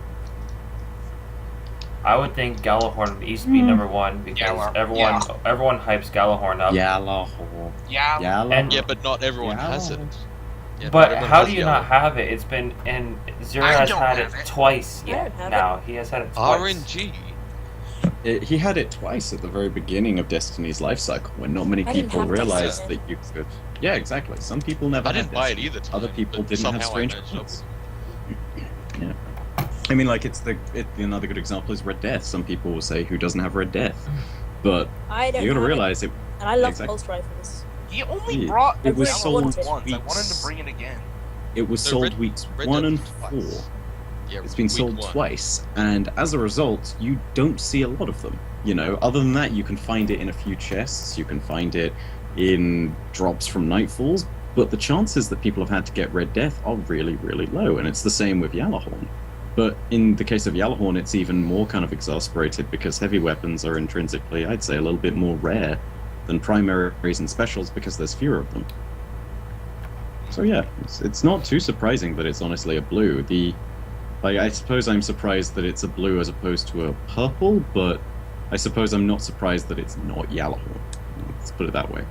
I would think Gallahorn used to be number one because everyone hypes Gallahorn up. Yalahor. Yeah. And- Yeah, but not everyone has it. Yeah, not But everyone how has do you yellow. not have it? It's been and Zero I has don't had have it it. twice I yet. don't have Now he has had it twice. RNG. He had it twice at the very beginning of Destiny's life cycle, when not many I didn't people have realized Destiny. that you could. Yeah, exactly. Some people never. I had didn't buy it Destiny. either. Other time, people but didn't have somehow strange I managed points. Yeah. I mean, like another good example is Red Death. Some people will say, "Who doesn't have Red Death?" But I don't you gotta have realize it. And I love exactly. pulse rifles. He only Yeah, brought it was Gallahorn sold once. I weeks. wanted to bring it again. It was No, sold Red- weeks Red 1 Dead and was 4. twice. Yeah, It's been week sold one. twice, and as a result, you don't see a lot of them. You know, other than that, you can find it in a few chests, you can find it in drops from Nightfalls, but the chances that people have had to get Red Death are really, really low, and it's the same with Yalahorn. But in the case of Yalahorn, it's even more kind of exasperated because heavy weapons are intrinsically, I'd say, a little bit more rare than primaries and specials because there's fewer of them. So yeah, it's not too surprising that it's honestly a blue. I suppose I'm surprised that it's a blue as opposed to a purple, but I suppose I'm not surprised that it's not Yalahorn. Let's put it that way.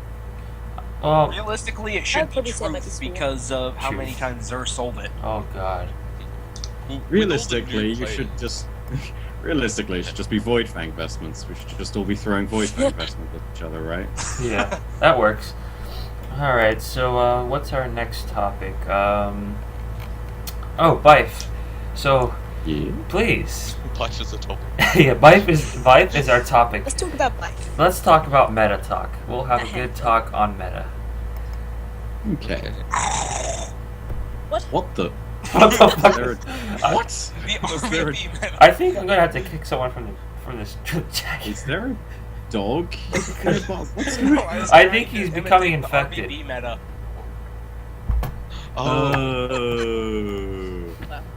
Oh, Realistically, it should be probably say it might be truth small. because of how Truth. many times Xur sold it. oh God. With all the Realistically, new you players- should just. Realistically, it should just be Void Fang vestments. We should just all be throwing Void Fang vestments at each other, right? Yeah, that works. All right. So, what's our next topic? Oh, Bife. So, Yeah. please. Life is a topic. Yeah, Bife is our topic. Let's talk about life. Let's talk about meta talk. We'll have a good talk on meta. Okay. What? What the? What the fuck? There- What? The there a- RVP meta. I think I'm gonna have to kick someone from this chat. Is there a dog? What's No, going I was I trying think to he's imitate becoming the infected. RVP meta. Oh,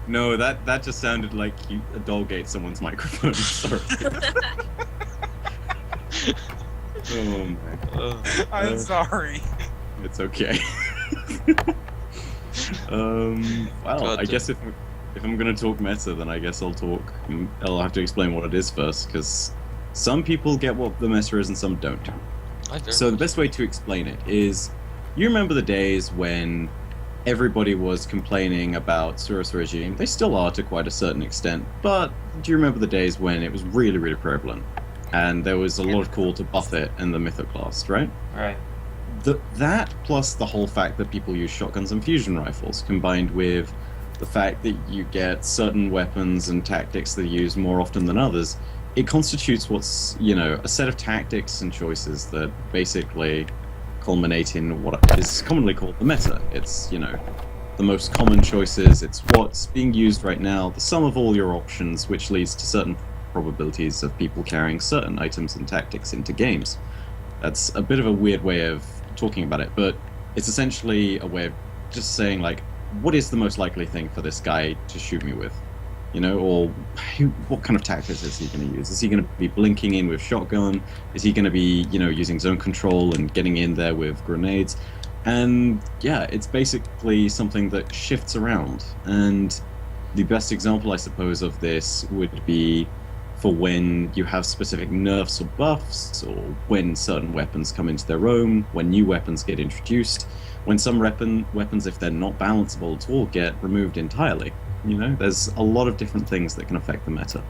No, that just sounded like a dog ate someone's microphone. Sorry. Oh my. I'm sorry. It's okay. Well, God I guess if I'm gonna talk meta, then I guess I'll have to explain what it is first, because some people get what the meta is and some don't. So the best way to explain it is, you remember the days when everybody was complaining about Surus regime? They still are to quite a certain extent, but do you remember the days when it was really, really prevalent? And there was a lot of call to buff it in the Mythoclast, right? Right. That plus the whole fact that people use shotguns and fusion rifles, combined with the fact that you get certain weapons and tactics that are used more often than others, it constitutes what's, a set of tactics and choices that basically culminate in what is commonly called the meta. It's, the most common choices, it's what's being used right now, the sum of all your options, which leads to certain probabilities of people carrying certain items and tactics into games. That's a bit of a weird way of talking about it, but it's essentially a way of just saying, like, what is the most likely thing for this guy to shoot me with? Or what kind of tactics is he going to use? Is he going to be blinking in with shotgun? Is he going to be, using zone control and getting in there with grenades? And yeah, it's basically something that shifts around. And the best example, I suppose, of this would be for when you have specific nerfs or buffs, or when certain weapons come into their own, when new weapons get introduced, when some weapons, if they're not balanceable at all, get removed entirely. There's a lot of different things that can affect the meta.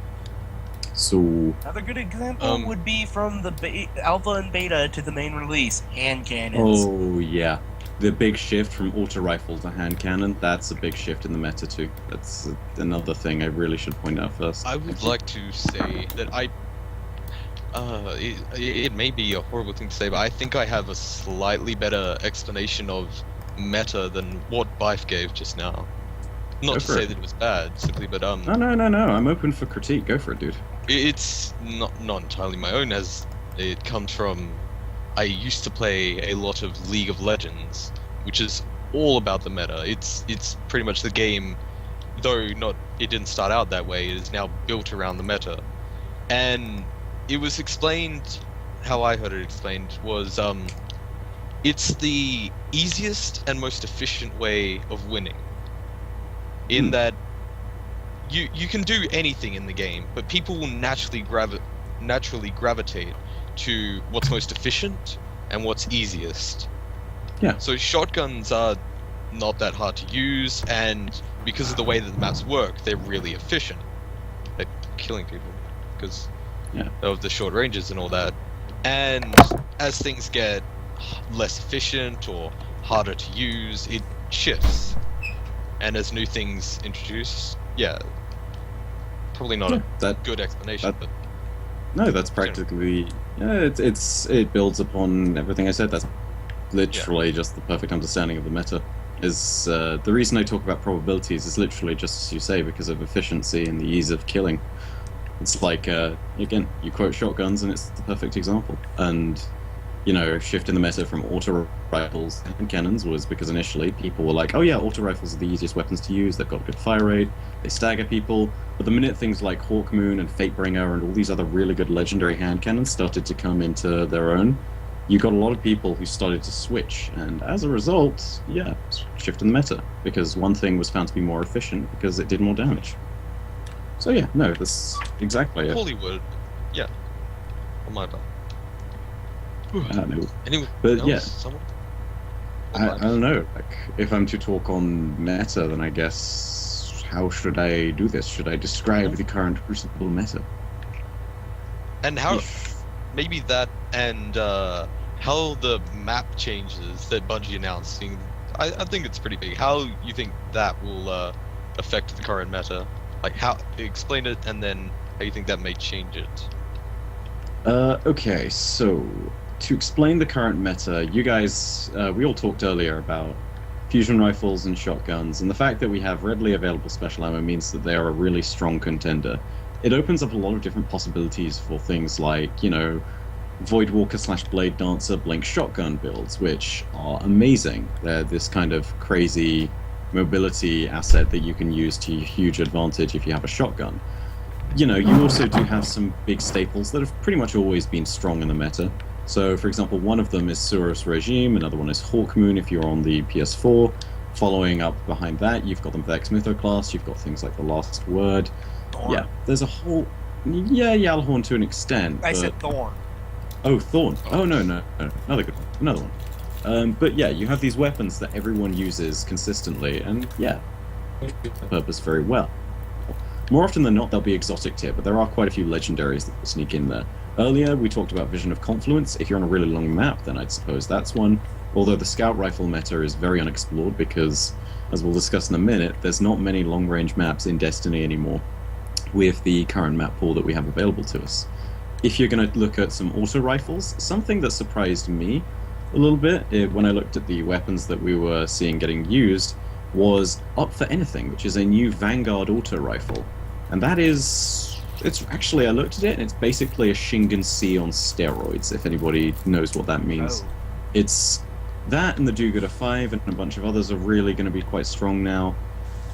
So Another good example would be from the alpha and beta to the main release, hand cannons. oh yeah, the big shift from auto rifle to hand cannon, that's a big shift in the meta too. That's another thing I really should point out first. I would like to say that it may be a horrible thing to say, but I think I have a slightly better explanation of meta than what Bife gave just now. Not Go to for say it. that it was bad, simply, but No, I'm open for critique. Go for it, dude. it's not entirely my own, as it comes from. I used to play a lot of League of Legends, which is all about the meta. It's pretty much the game, though it didn't start out that way. It is now built around the meta, and it was explained. How I heard it explained was, it's the easiest and most efficient way of winning. In that you can do anything in the game, but people will naturally gravitate to what's most efficient and what's easiest. Yeah. So shotguns are not that hard to use, and because of the way that the maps work, they're really efficient at killing people because of the short ranges and all that. And as things get less efficient or harder to use, it shifts. And as new things introduced, probably not a good explanation, but no, that's practically it builds upon everything I said. That's literally just the perfect understanding of the meta. Is the reason I talk about probabilities is literally just as you say, because of efficiency and the ease of killing. It's like again, you quote shotguns, and it's the perfect example. And shift in the meta from auto rifles and cannons was because initially people were like, oh yeah, auto rifles are the easiest weapons to use, they've got good fire rate, they stagger people. But the minute things like Hawkmoon and Fatebringer and all these other really good legendary hand cannons started to come into their own, you got a lot of people who started to switch, and as a result, shift in the meta, because one thing was found to be more efficient because it did more damage. So that's exactly it. Hollywood, on my part. I don't know. Anyone But else? Someone? I don't know. Like, if I'm to talk on meta, then I guess how should I do this? Should I describe the current Crucible meta? And how maybe that and how the map changes that Bungie announced. I think it's pretty big. How you think that will affect the current meta? Like, how explain it, and then how you think that may change it. Okay, so to explain the current meta, you guys, we all talked earlier about fusion rifles and shotguns, and the fact that we have readily available special ammo means that they are a really strong contender. It opens up a lot of different possibilities for things like, you know, Voidwalker / Blade Dancer Blink shotgun builds, which are amazing. They're this kind of crazy mobility asset that you can use to your huge advantage if you have a shotgun. You know, you also do have some big staples that have pretty much always been strong in the meta. So, for example, one of them is Suros Regime, another one is Hawkmoon if you're on the PS4. Following up behind that, you've got the Vex Mythoclast, you've got things like The Last Word. Thorn. Yeah, there's a whole... Yeah, Yalhorn to an extent. I but... said Thorn. Oh, Thorn. Oh, no. Another good one. Another one. But yeah, you have these weapons that everyone uses consistently, and yeah, the purpose very well. More often than not, they'll be exotic tier, but there are quite a few legendaries that will sneak in there. Earlier, we talked about Vision of Confluence. If you're on a really long map, then I'd suppose that's one. Although the Scout Rifle meta is very unexplored because, as we'll discuss in a minute, there's not many long-range maps in Destiny anymore with the current map pool that we have available to us. If you're going to look at some auto rifles, something that surprised me a little bit when I looked at the weapons that we were seeing getting used was Up for Anything, which is a new Vanguard auto rifle. And that is... It's actually, I looked at it, and it's basically a Shingen C on steroids, if anybody knows what that means. Oh. It's that and the Do-Gooder 5 and a bunch of others are really going to be quite strong now.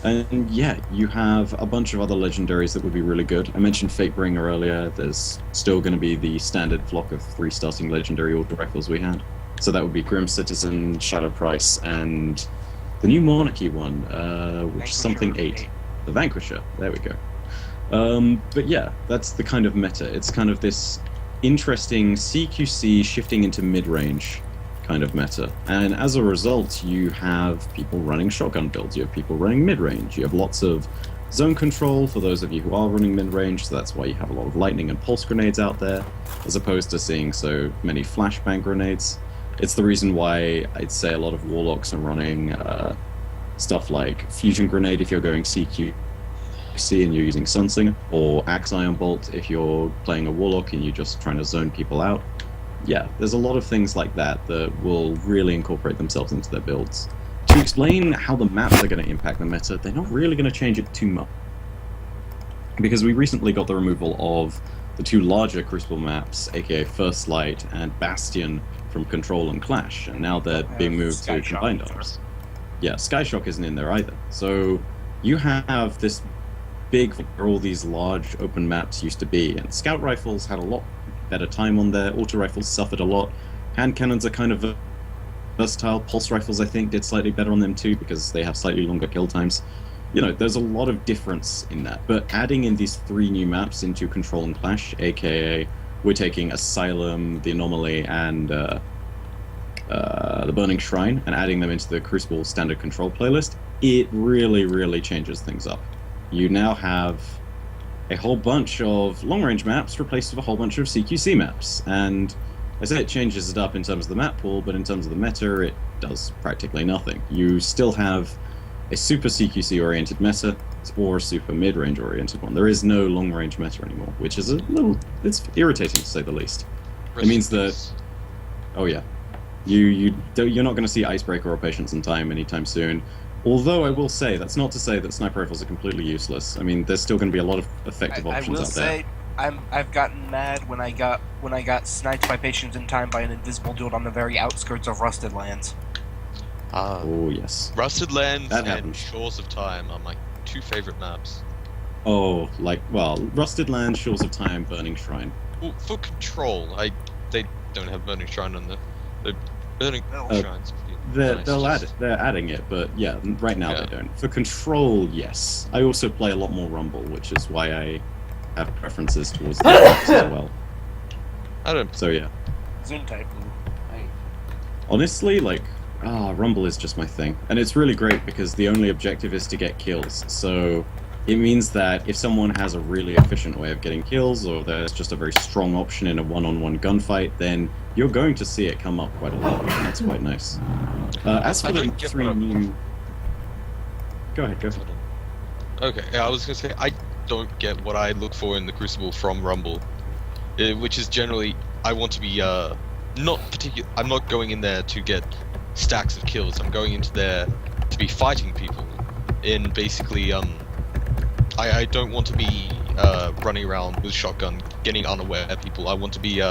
And yeah, you have a bunch of other legendaries that would be really good. I mentioned Fatebringer earlier. There's still going to be the standard flock of 3 starting legendary auto rifles we had. So that would be Grim Citizen, Shadow Price, and the new Monarchy one, which is something 8. The Vanquisher. There we go. But yeah, that's the kind of meta. It's kind of this interesting CQC shifting into mid-range kind of meta. And as a result, you have people running shotgun builds, you have people running mid-range, you have lots of zone control for those of you who are running mid-range, so that's why you have a lot of lightning and pulse grenades out there, as opposed to seeing so many flashbang grenades. It's the reason why I'd say a lot of warlocks are running stuff like fusion grenade if you're going CQ and you're using Sunslinger, or Axe Iron Bolt if you're playing a Warlock and you're just trying to zone people out. Yeah, there's a lot of things like that that will really incorporate themselves into their builds. To explain how the maps are going to impact the meta, they're not really going to change it too much. Because we recently got the removal of the 2 larger Crucible maps, aka First Light and Bastion, from Control and Clash, and now they're being moved to Combined Arms. Yeah, Skyshock isn't in there either. So you have this big where all these large open maps used to be, and Scout Rifles had a lot better time on there, auto rifles suffered a lot, hand cannons are kind of versatile, pulse rifles I think did slightly better on them too because they have slightly longer kill times. You know, there's a lot of difference in that, but adding in these 3 new maps into Control and Clash, aka we're taking Asylum, the Anomaly, and the Burning Shrine, and adding them into the Crucible Standard Control playlist, it really changes things up. You now have a whole bunch of long-range maps replaced with a whole bunch of CQC maps, and I say it changes it up in terms of the map pool, but in terms of the meta, it does practically nothing. You still have a super CQC-oriented meta, or a super mid-range-oriented one. There is no long-range meta anymore, which is a little... it's irritating to say the least. It means that... oh yeah. You're not going to see Icebreaker or Patience in Time anytime soon. Although I will say, that's not to say that sniper rifles are completely useless. I mean, there's still going to be a lot of effective options out there. I will say, I've gotten mad when I got sniped by Patience in Time by an invisible dude on the very outskirts of Rusted Lands. Oh yes. Rusted Lands That and happens. Shores of Time are my 2 favorite maps. Oh, like, well, Rusted Land, Shores of Time, Burning Shrine. Well, for Control, they don't have Burning Shrine on the Burning Shrine's nice. They're adding it, but yeah, right now they don't. For Control, yes. I also play a lot more Rumble, which is why I have preferences towards that as well. I don't. So yeah. Zoom type. Honestly, like, Rumble is just my thing. And it's really great because the only objective is to get kills. So it means that if someone has a really efficient way of getting kills, or there's just a very strong option in a one-on-one gunfight, then you're going to see it come up quite a lot, and that's quite nice. As for the 3 new... Go ahead. Okay, yeah, I was gonna say I don't get what I look for in the Crucible from Rumble, which is generally I want to be not particular. I'm not going in there to get stacks of kills. I'm going into there to be fighting people. In basically, I don't want to be running around with shotgun, getting unaware at people. I want to be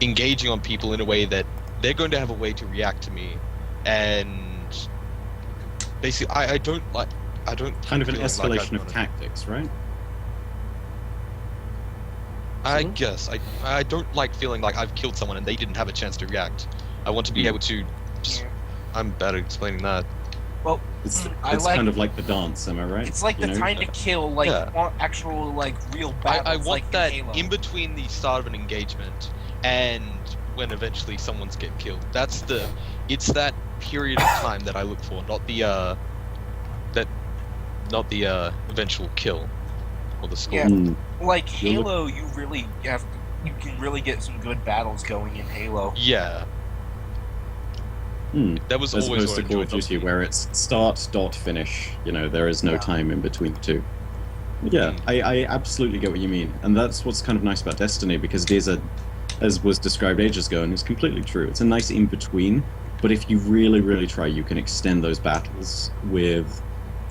engaging on people in a way that they're going to have a way to react to me, and basically, I don't like. I don't Kind of an feeling like escalation I've of done it. tactics, right? I guess I don't like feeling like I've killed someone and they didn't have a chance to react. I want to be able to. Just, I'm bad at explaining that. Well, It's I like. kind of like the dance, am I right? It's like You the know? time to kill, like Yeah. actual like real battles. I want like that in, Halo. in between the start of an engagement and when eventually someone's get killed. It's that period of time that I look for, not the eventual kill or the score. Yeah. Mm. Like You're Halo, you can really get some good battles going in Halo. Yeah, Hmm. that was As always opposed to what I Call of enjoyed Duty, those. where it's start, dot, finish. You know, there is no Yeah. time in between the two. Yeah, I absolutely get what you mean, and that's what's kind of nice about Destiny, because it is as was described ages ago, and it's completely true. It's a nice in between, but if you really, really try, you can extend those battles with,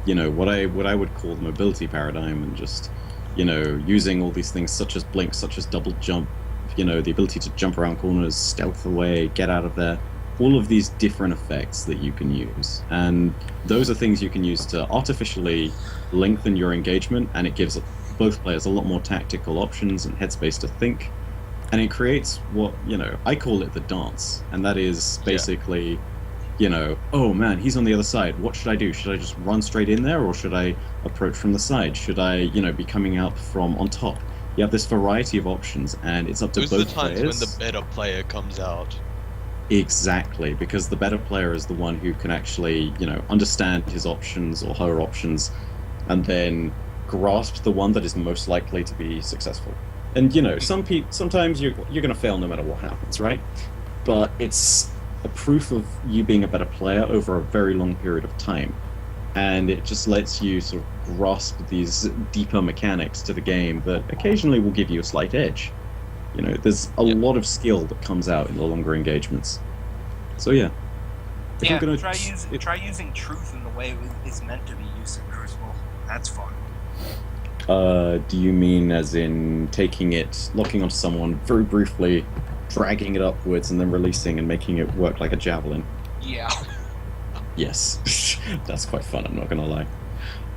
you know, what I would call the mobility paradigm, and just, you know, using all these things such as blink, such as double jump, you know, the ability to jump around corners, stealth away, get out of there. All of these different effects that you can use, and those are things you can use to artificially lengthen your engagement, and it gives both players a lot more tactical options and headspace to think, and it creates what, you know, I call it the dance, and that is basically, you know, oh man, he's on the other side, what should I do? Should I just run straight in there, or should I approach from the side? Should I, you know, be coming up from on top? You have this variety of options, and it's up to Those are the both times players. when the better player comes out. Exactly, because the better player is the one who can actually, you know, understand his options or her options, and then grasp the one that is most likely to be successful. And you know, sometimes you're going to fail no matter what happens, right? But it's a proof of you being a better player over a very long period of time, and it just lets you sort of grasp these deeper mechanics to the game that occasionally will give you a slight edge. You know, there's a lot of skill that comes out in the longer engagements. So yeah. If Yeah, I'm gonna try using truth in the way it is meant to be used in Crucible. That's fun. do you mean as in taking it, locking onto someone very briefly, dragging it upwards, and then releasing and making it work like a javelin? Yeah. Yes. That's quite fun, I'm not gonna lie.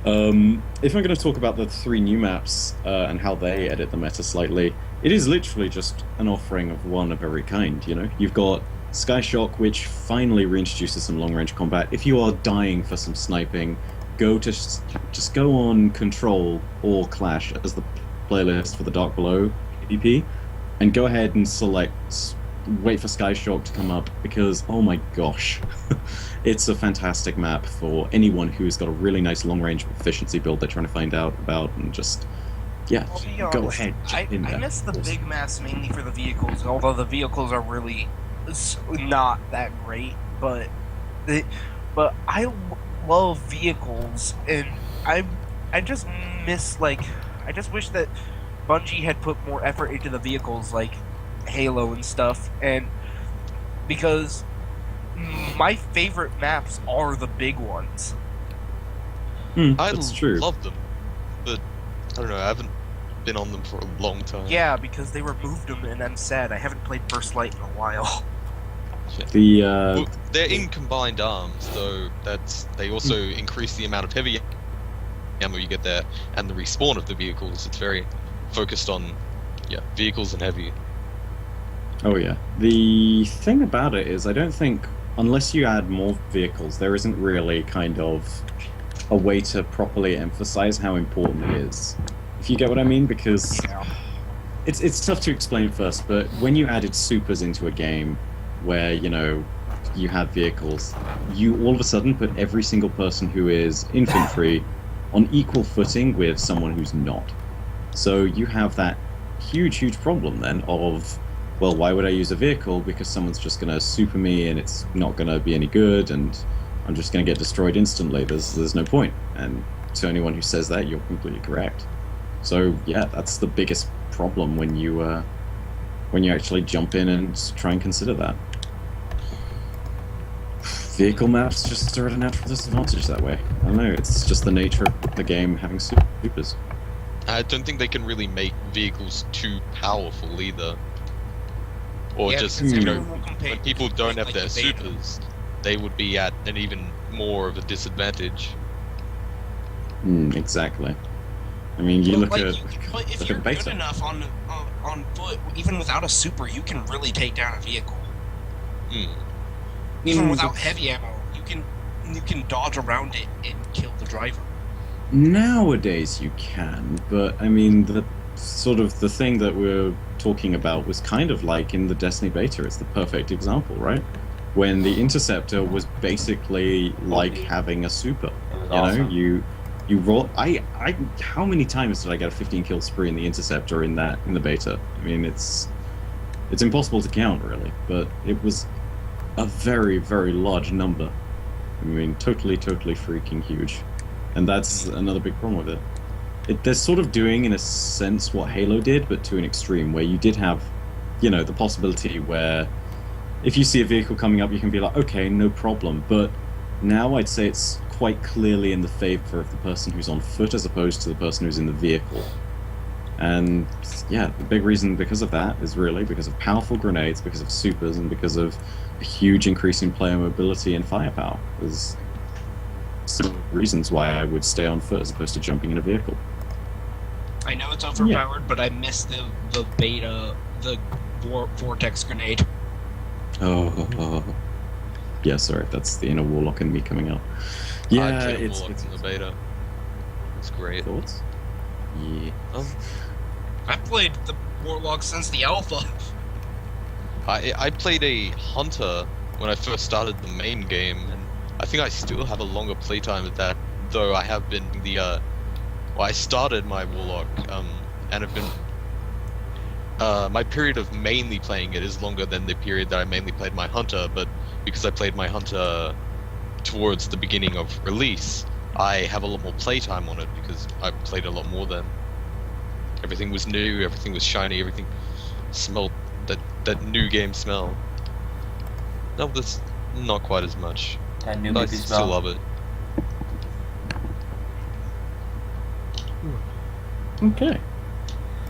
If I'm going to talk about the 3 new maps and how they edit the meta slightly, it is literally just an offering of one of every kind, you know? You've got Sky Shock, which finally reintroduces some long-range combat. If you are dying for some sniping, just go on Control or Clash as the playlist for the Dark Below PvP, and go ahead and wait for Sky Shock to come up, because, oh my gosh, it's a fantastic map for anyone who's got a really nice long-range efficiency build they're trying to find out about, and just, yeah, I'll be go honest, ahead. I jump in there. miss the big maps mainly for the vehicles, although the vehicles are really not that great, but I love vehicles, and I just miss, like, I just wish that Bungie had put more effort into the vehicles, like Halo and stuff, and because my favorite maps are the big ones. I That's true. love them, but I don't know. I haven't been on them for a long time. Yeah, because they removed them, and I'm sad. I haven't played First Light in a while. The Well, they're in combined arms, though. They also increase the amount of heavy ammo you get there, and the respawn of the vehicles. It's very focused on, vehicles and heavy. Oh yeah. The thing about it is, I don't think, unless you add more vehicles, there isn't really kind of a way to properly emphasize how important it is. If you get what I mean, because it's tough to explain first, but when you added supers into a game where, you know, you have vehicles, you all of a sudden put every single person who is infantry on equal footing with someone who's not. So you have that huge problem then of, well, why would I use a vehicle? Because someone's just going to super me and it's not going to be any good, and I'm just going to get destroyed instantly. There's no point. And to anyone who says that, you're completely correct. So yeah, that's the biggest problem when you actually jump in and try and consider that. Vehicle maps just are at a natural disadvantage that way. I don't know, it's just the nature of the game having supers. I don't think they can really make vehicles too powerful either. Or Yeah, just, because you know, everyone will compare- when people don't have like their the beta. supers, they would be at an even more of a disadvantage. Exactly. I mean, you look But at if look you're at good beta. enough on foot, even without a super, you can really take down a vehicle. Even without heavy ammo, you can dodge around it and kill the driver. Nowadays you can, but I mean the thing that we're talking about was kind of like in the Destiny beta. It's the perfect example, right? When the Interceptor was basically like having a super. It was You awesome. know, you roll. I how many times did I get a 15 kill spree in the Interceptor in the beta? I mean, it's impossible to count really, but it was a very, very large number. I mean, totally freaking huge. And that's another big problem with it. They're sort of doing, in a sense, what Halo did, but to an extreme, where you did have, you know, the possibility where if you see a vehicle coming up, you can be like, okay, no problem. But now I'd say it's quite clearly in the favor of the person who's on foot as opposed to the person who's in the vehicle. And yeah, the big reason because of that is really because of powerful grenades, because of supers, and because of a huge increase in player mobility and firepower. There's some reasons why I would stay on foot as opposed to jumping in a vehicle. I know it's overpowered, but I missed the beta, the vortex grenade. Oh. Yeah, sorry, that's the inner warlock in me coming out. I Yeah, killed it's Warlock in the beta. It's great. thoughts? Yeah. I've played the warlock since the alpha. I played a hunter when I first started the main game, and I think I still have a longer playtime at that. Though I have been I started my warlock, and have been. My period of mainly playing it is longer than the period that I mainly played my hunter, but because I played my hunter towards the beginning of release, I have a lot more playtime on it because I played a lot more then. Everything was new, everything was shiny, everything smelled that new game smell. No, that's not quite as much. That new But I baby still smell. love it. Okay.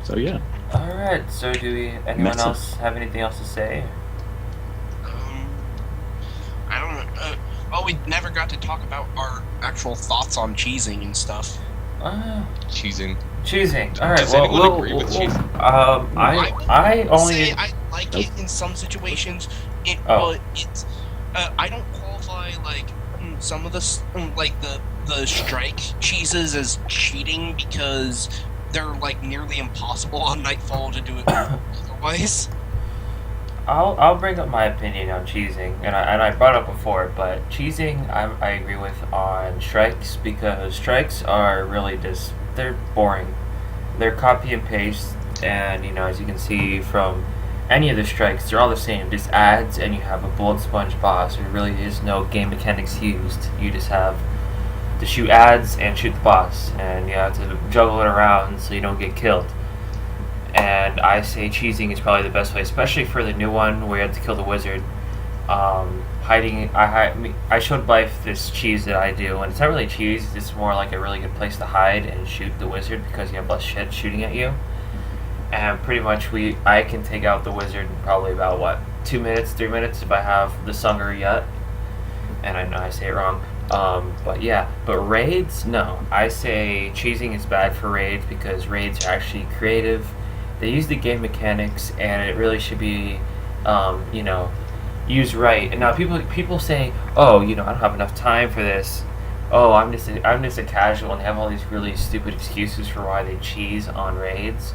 So yeah. Alright, so anyone Meta. else have anything else to say? I don't know. We never got to talk about our actual thoughts on cheesing and stuff. Cheesing. Cheesing. Alright, Does well, anyone agree with cheesing? I would only... say I like it in some situations, but it's I don't qualify like some of the strike cheeses as cheating because they're like nearly impossible on Nightfall to do it otherwise. I'll bring up my opinion on cheesing, and I brought it up before, but cheesing I agree with on strikes, because strikes are really just, they're boring. They're copy and paste, and you know, as you can see from any of the strikes, they're all the same, just adds, and you have a bullet sponge boss. There really is no game mechanics used. You just have to shoot adds and shoot the boss, and you have to juggle it around so you don't get killed. And I say cheesing is probably the best way, especially for the new one where you have to kill the wizard. Hiding, I showed Life this cheese that I do, and it's not really cheese, it's just more like a really good place to hide and shoot the wizard because you have less shit shooting at you. And pretty much I can take out the wizard in probably about 2 minutes, 3 minutes if I have the Sunger yet. And I know I say it wrong. But raids, no. I say cheesing is bad for raids because raids are actually creative. They use the game mechanics, and it really should be, used right. And now people say, oh, I don't have enough time for this. Oh, I'm just a casual, and they have all these really stupid excuses for why they cheese on raids.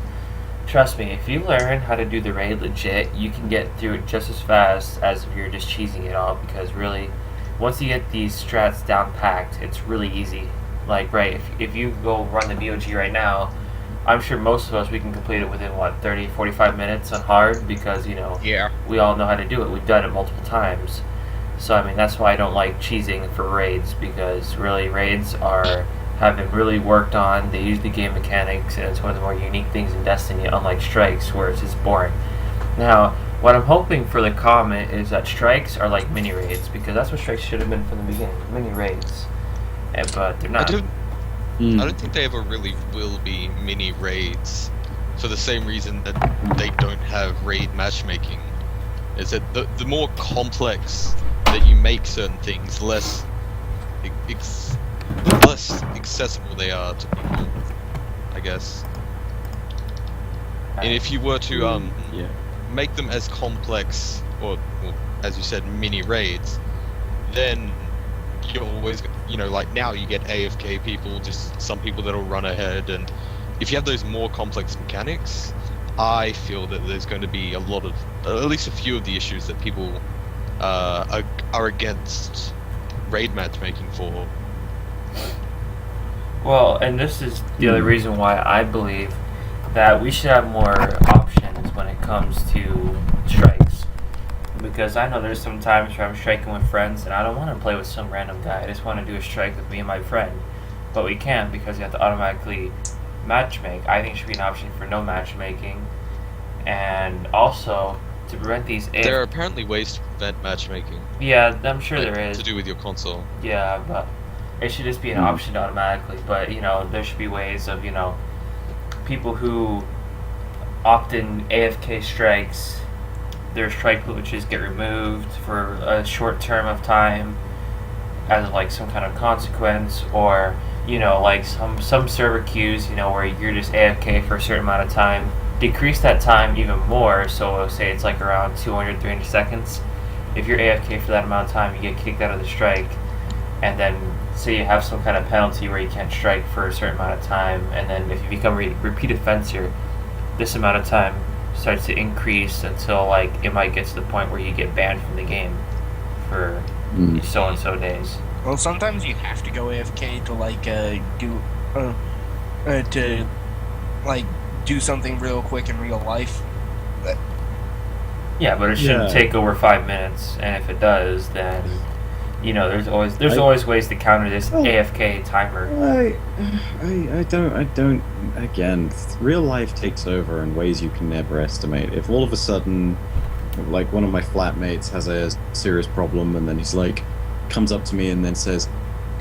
Trust me, if you learn how to do the raid legit, you can get through it just as fast as if you're just cheesing it all, because really, once you get these strats down packed, it's really easy. Like, right, if you go run the BOG right now, I'm sure most of us, we can complete it within, 30, 45 minutes on hard, because, Yeah. we all know how to do it. We've done it multiple times. So, I mean, that's why I don't like cheesing for raids, because really, raids have have been really worked on. They use the game mechanics, and it's one of the more unique things in Destiny, unlike strikes, where it's just boring. Now, what I'm hoping for the comment is that strikes are like mini raids, because that's what strikes should have been from the beginning, mini raids. But they're not. I don't think they ever really will be mini raids, for the same reason that they don't have raid matchmaking. Is that the more complex that you make certain things, less accessible they are to people, I guess. And if you were to make them as complex, or as you said, mini raids, then you're always, like now you get AFK people, just some people that'll run ahead, and if you have those more complex mechanics, I feel that there's going to be a lot of, at least a few of the issues that people are against raid matchmaking for. Well, and this is the other reason why I believe that we should have more options when it comes to strikes. Because I know there's some times where I'm striking with friends and I don't want to play with some random guy. I just want to do a strike with me and my friend. But we can't, because you have to automatically matchmake. I think it should be an option for no matchmaking. And also, to prevent these... There are apparently ways to prevent matchmaking. Yeah, I'm sure there is. To do with your console. Yeah, but it should just be an option automatically. But, there should be ways of, people who opt in AFK strikes, their strike privileges get removed for a short term of time as like some kind of consequence, or like some server queues, where you're just AFK for a certain amount of time, decrease that time even more. So say it's like around 200-300 seconds. If you're AFK for that amount of time, you get kicked out of the strike, and then say you have some kind of penalty where you can't strike for a certain amount of time, and then if you become a repeat offender, this amount of time starts to increase until like it might get to the point where you get banned from the game for so and so days. Well, sometimes you have to go AFK to do something real quick in real life. Yeah, but it shouldn't take over 5 minutes, and if it does, then there's always ways to counter this AFK timer. I don't. Again, real life takes over in ways you can never estimate. If all of a sudden, like, one of my flatmates has a serious problem, and then he's like, comes up to me and then says,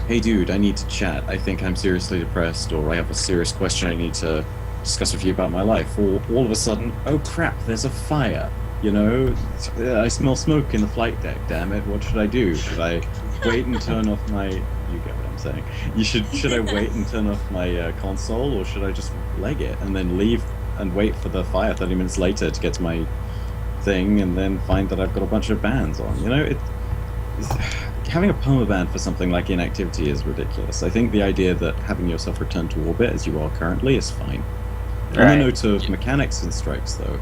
"Hey, dude, I need to chat. I think I'm seriously depressed, or I have a serious question I need to discuss with you about my life." Or all of a sudden, oh crap, there's a fire. I smell smoke in the flight deck, damn it, what should I do? Should I wait and turn off my... You get what I'm saying. Should I wait and turn off my console, or should I just leg it and then leave and wait for the fire 30 minutes later to get to my thing, and then find that I've got a bunch of bans on? Having a permaban for something like inactivity is ridiculous. I think the idea that having yourself return to orbit as you are currently is fine. On the note of mechanics and strikes, though,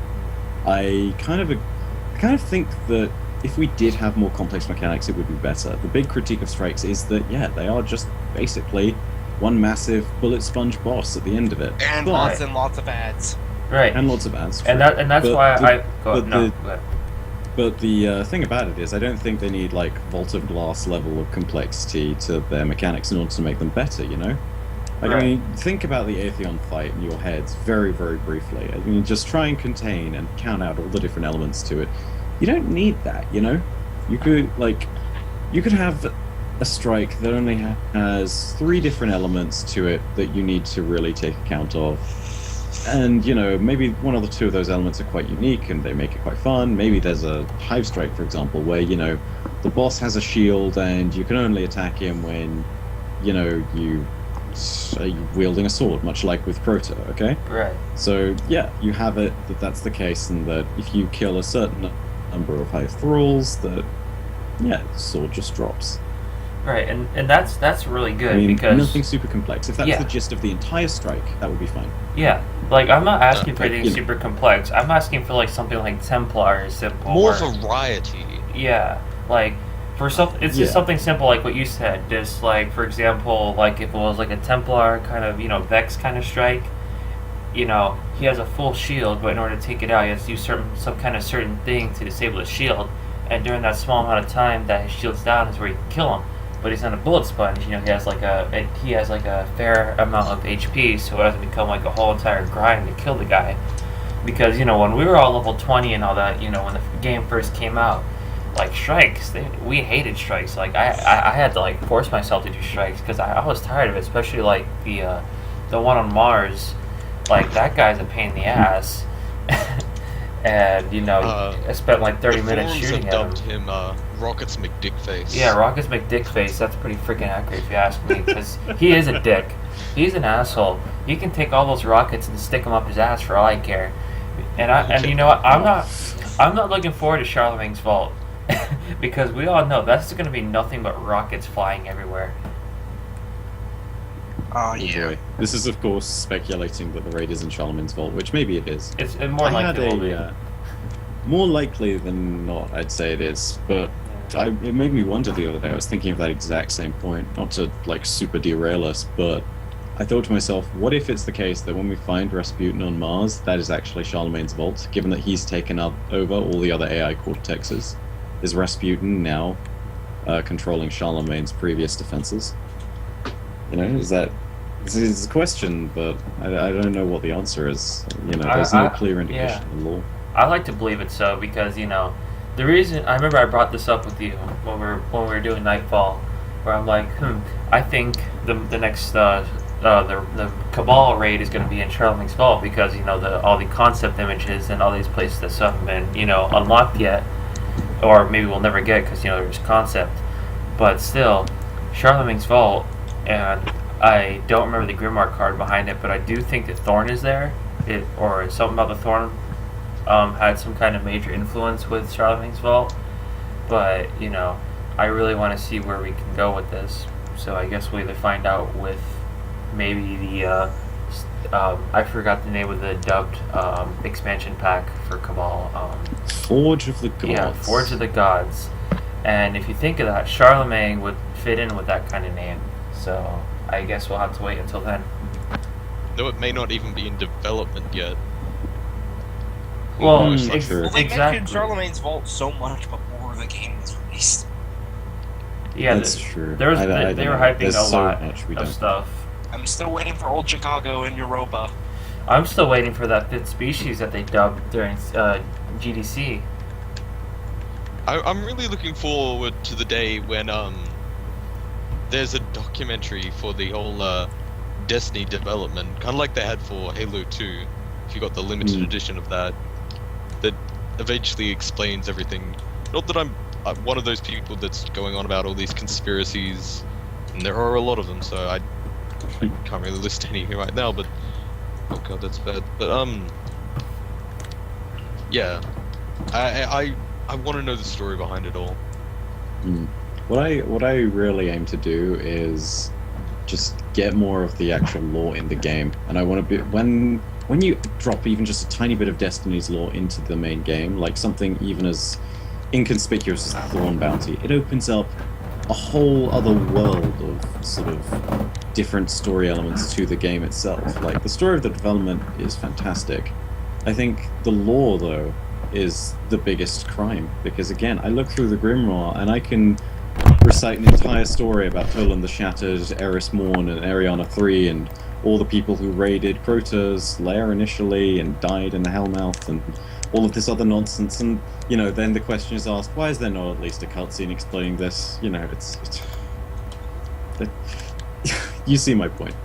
I kind of think that if we did have more complex mechanics, it would be better. The big critique of strikes is that, they are just basically one massive bullet sponge boss at the end of it. And lots and lots of ads. Right. And lots of ads. And that's why Go ahead. But the thing about it is, I don't think they need, like, Vault of Glass level of complexity to their mechanics in order to make them better, Like, I mean, think about the Atheon fight in your heads very, very briefly. I mean, just try and contain and count out all the different elements to it. You don't need that, You could have a strike that only has 3 different elements to it that you need to really take account of. And, maybe one or 2 of those elements are quite unique and they make it quite fun. Maybe there's a hive strike, for example, where, the boss has a shield and you can only attack him when, you wielding a sword, much like with Crota, okay? Right. So, you have it that's the case, and that if you kill a certain number of hive thralls, that, the sword just drops. Right, and that's really good, because... nothing super complex. If that's the gist of the entire strike, that would be fine. Yeah, like, I'm not asking for anything super complex. I'm asking for, like, something like Templar is simple. More variety. Yeah, like... It's just something simple like what you said. Just like, for example, like if it was like a Templar kind of, Vex kind of strike, he has a full shield, but in order to take it out, he has to do some kind of certain thing to disable his shield. And during that small amount of time that his shield's down is where you can kill him. but he's not a bullet sponge. You know, he has like a fair amount of HP, so it doesn't become like a whole entire grind to kill the guy. Because, you know, when we were all level 20 and all that, you know, when the game first came out, like strikes, we hated strikes. Like I had to like force myself to do strikes because I was tired of it, especially like the one on Mars. Like that guy's a pain in the ass. And you know, I spent like 30 minutes shooting at him. Dubbed him Rockets McDickface. Yeah, Rockets McDickface. That's pretty freaking accurate if you ask me, because he is a dick. He's an asshole. He can take all those rockets and stick them up his ass for all I care. And you know what? I'm not looking forward to Charlemagne's Vault because we all know that's going to be nothing but rockets flying everywhere. Oh yeah. Boy. This is, of course, speculating that the raid is in Charlemagne's Vault, which maybe it is. It's more likely it will be. More likely than not, I'd say it is. But it made me wonder the other day. I was thinking of that exact same point. Not to like super derail us, but I thought to myself, what if it's the case that when we find Rasputin on Mars, that is actually Charlemagne's Vault, given that he's taken over all the other AI cortexes? Is Rasputin now controlling Charlemagne's previous defenses? You know, this is a question, but I don't know what the answer is. You know, there's no clear indication in the law. I like to believe it so because, you know, the reason I remember I brought this up with you when we were doing Nightfall, where I'm like, I think the next the Cabal raid is going to be in Charlemagne's Vault because, you know, all the concept images and all these places that still haven't been, you know, unlocked yet, or maybe we'll never get because, you know, there's concept, but still, Charlemagne's Vault. And I don't remember the Grimoire card behind it, but I do think that Thorn is there, or something about the Thorn had some kind of major influence with Charlemagne's Vault. But, you know, I really want to see where we can go with this. So I guess we'll either find out with maybe the I forgot the name of the dubbed expansion pack for Cabal. Forge of the Gods. Yeah, Forge of the Gods. And if you think of that, Charlemagne would fit in with that kind of name. So I guess we'll have to wait until then. Though it may not even be in development yet. Well, Well, they exactly. mentioned Charlemagne's Vault so much before the game was released. Yeah, that's true. They were hyping There's a so lot much we of don't. stuff. I'm still waiting for Old Chicago and Europa. I'm still waiting for that fifth species that they dubbed during GDC. I'm really looking forward to the day when there's a documentary for the whole Destiny development, kind of like they had for Halo 2. If you got the limited edition of that eventually explains everything. Not that I'm one of those people that's going on about all these conspiracies, and there are a lot of them, so I can't really list any here right now, but oh god, that's bad. But yeah, I want to know the story behind it all. What I really aim to do is just get more of the actual lore in the game, and I want to be when you drop even just a tiny bit of Destiny's lore into the main game, like something even as inconspicuous as the Thorn Bounty, it opens up a whole other world of sort of different story elements to the game itself. Like, the story of the development is fantastic. I think the lore, though, is the biggest crime, because again, I look through the Grimoire and I can recite an entire story about Toland the Shattered, Eris Morn, and Ariana 3, and all the people who raided Crota's lair initially and died in the Hellmouth, and all of this other nonsense. And, you know, then the question is asked, why is there not at least a cutscene explaining this? You know, you see my point.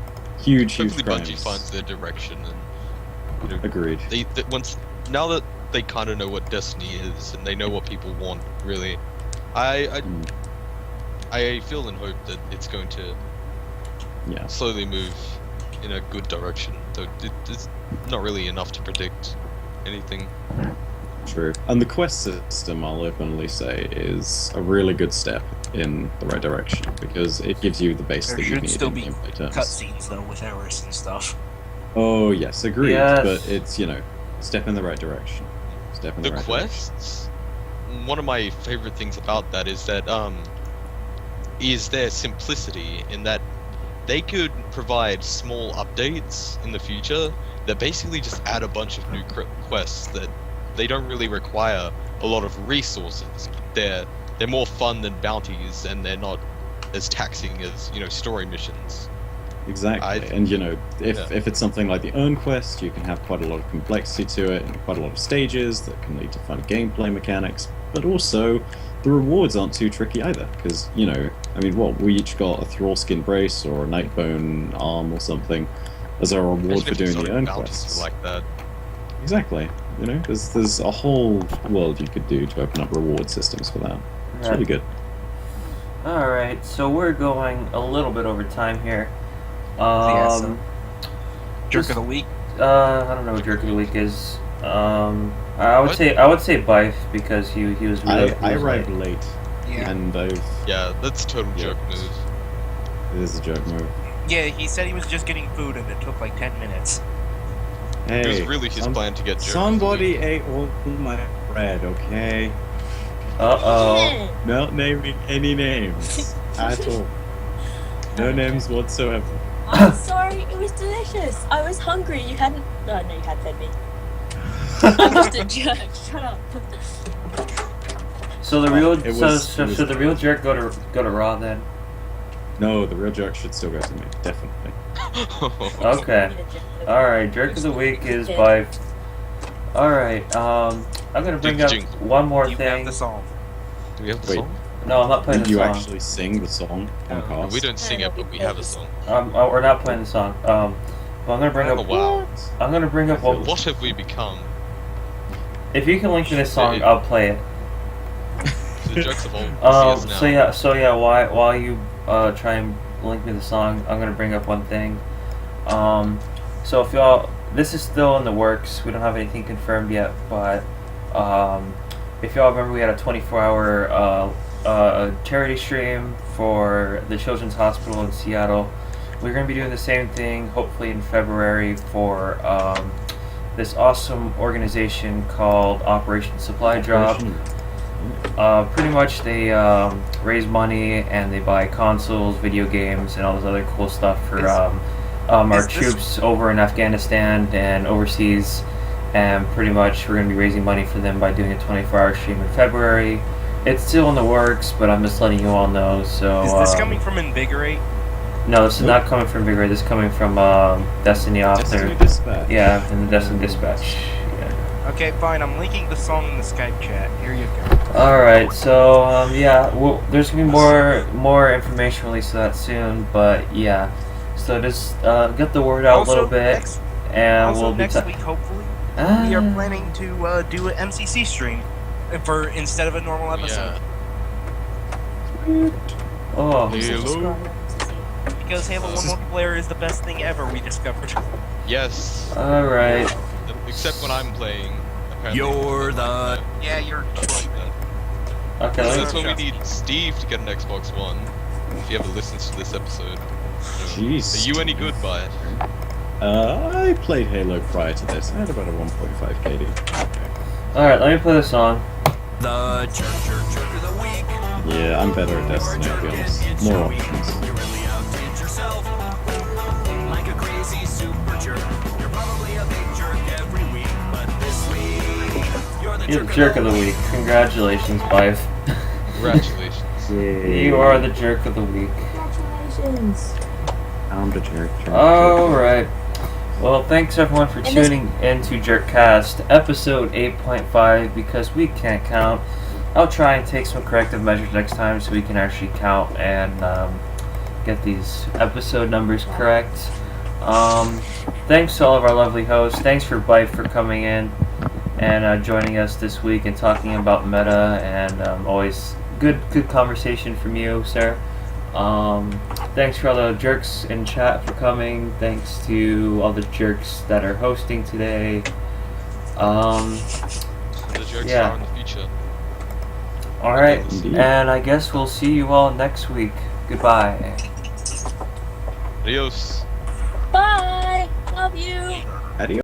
Huge Hopefully crimes. Bungie finds their direction, and you know, Agreed. now that they kind of know what Destiny is and they know what people want, really, I feel and hope that it's going to slowly move in a good direction. Though it's not really enough to predict anything. True. And the quest system, I'll openly say, is a really good step in the right direction, because it gives you the base There that you should need still in be gameplay terms. cutscenes though with Eris and stuff. Oh yes, agreed. Yes. But it's, you know, step in the right direction. Step in the The right quests, one of my favorite things about that is that is their simplicity, in that they could provide small updates in the future that basically just add a bunch of new quests that they don't really require a lot of resources. They're more fun than bounties, and they're not as taxing as story missions. Exactly, and if it's something like the Earn Quest, you can have quite a lot of complexity to it and quite a lot of stages that can lead to fun gameplay mechanics. But also, the rewards aren't too tricky either, because we each got a thrall skin brace or a nightbone arm or something as our reward for doing the Earn Quests. Like that. Exactly, there's a whole world you could do to open up reward systems for that. It's really good. All right, so we're going a little bit over time here. Jerk of the week. I don't know what jerk of the week is. I would say Bife because he was really. I arrived late, Yeah. and That's a total jerk move. it is a jerk move. Yeah, he said he was just getting food and it took like 10 minutes. Hey, It was really his plan to get jerk. somebody ate all my bread, okay? Uh-oh. Not naming any names at all. No names whatsoever. I'm sorry, it was delicious. I was hungry. You hadn't. Oh, no, you had fed me. I'm just a jerk. Shut up. So the real It was- should the real jerk go to Raw then? No, the real jerk should still go to me, definitely. Okay. All right, jerk of the week is Bife. All right. I'm gonna bring up Jing. one more You thing. have the song. Do we have the Wait. song? No, I'm not playing Did the you song. actually sing the song on cast? We don't sing it, but we have a song. We're not playing the song. But I'm gonna bring Oh up. wow! I'm gonna bring up what. What have we become? If you can link to this song, I'll play it. The jokes of all CS now. So yeah. While you try and link me the song, I'm gonna bring up one thing. So if y'all, this is still in the works. We don't have anything confirmed yet, but if y'all remember, we had a 24-hour charity stream for the Children's Hospital in Seattle. We're gonna be doing the same thing, hopefully in February, for this awesome organization called Operation Supply Drop. Pretty much they raise money and they buy consoles, video games, and all this other cool stuff for our troops over in Afghanistan and overseas. And pretty much we're going to be raising money for them by doing a 24-hour stream in February. It's still in the works, but I'm just letting you all know. So Is this coming from Invigorate? No, this is not coming from Vigor. This is coming from Destiny author. Destiny Dispatch. Yeah, in the Destiny Dispatch. Yeah. Okay, fine. I'm linking the song in the Skype chat. Here you go. All right, so there's gonna be more information released to that soon, but yeah, so just get the word out a little bit, and we'll be next week, hopefully, we are planning to do an MCC stream for instead of a normal episode. Oh, Halo. Because Halo 1 multiplayer is the best thing ever, we discovered. Yes. all right. Except when I'm playing. Apparently. Yeah, you're Okay, So let's that's why we need Steve to get an Xbox One. If he ever listens to this episode. Jeez. Are you any good by it? I played Halo prior to this. I had about a 1.5 KD. Okay. All right, let me play the song. The jerk of the week. Yeah, I'm better at Destiny, I'll be honest. More options. You really outdid yourself. Like a crazy super jerk. You're probably a big jerk every week, but this week you're the You're the jerk of the week. Congratulations, Bife. Congratulations. You are the jerk of the week. Congratulations. I'm the jerk. All right. Well, thanks everyone for tuning in to Jerkcast, episode 8.5, because we can't count. I'll try and take some corrective measures next time so we can actually count and get these episode numbers correct. Thanks to all of our lovely hosts. Thanks for Byte for coming in and joining us this week and talking about meta, and always good conversation from you, sir. Thanks for all the jerks in chat for coming. Thanks to all the jerks that are hosting today. The jokes Yeah. are in the future. Alright, Indeed. and I guess we'll see you all next week. Goodbye. Adios. Bye. Love you. Adios.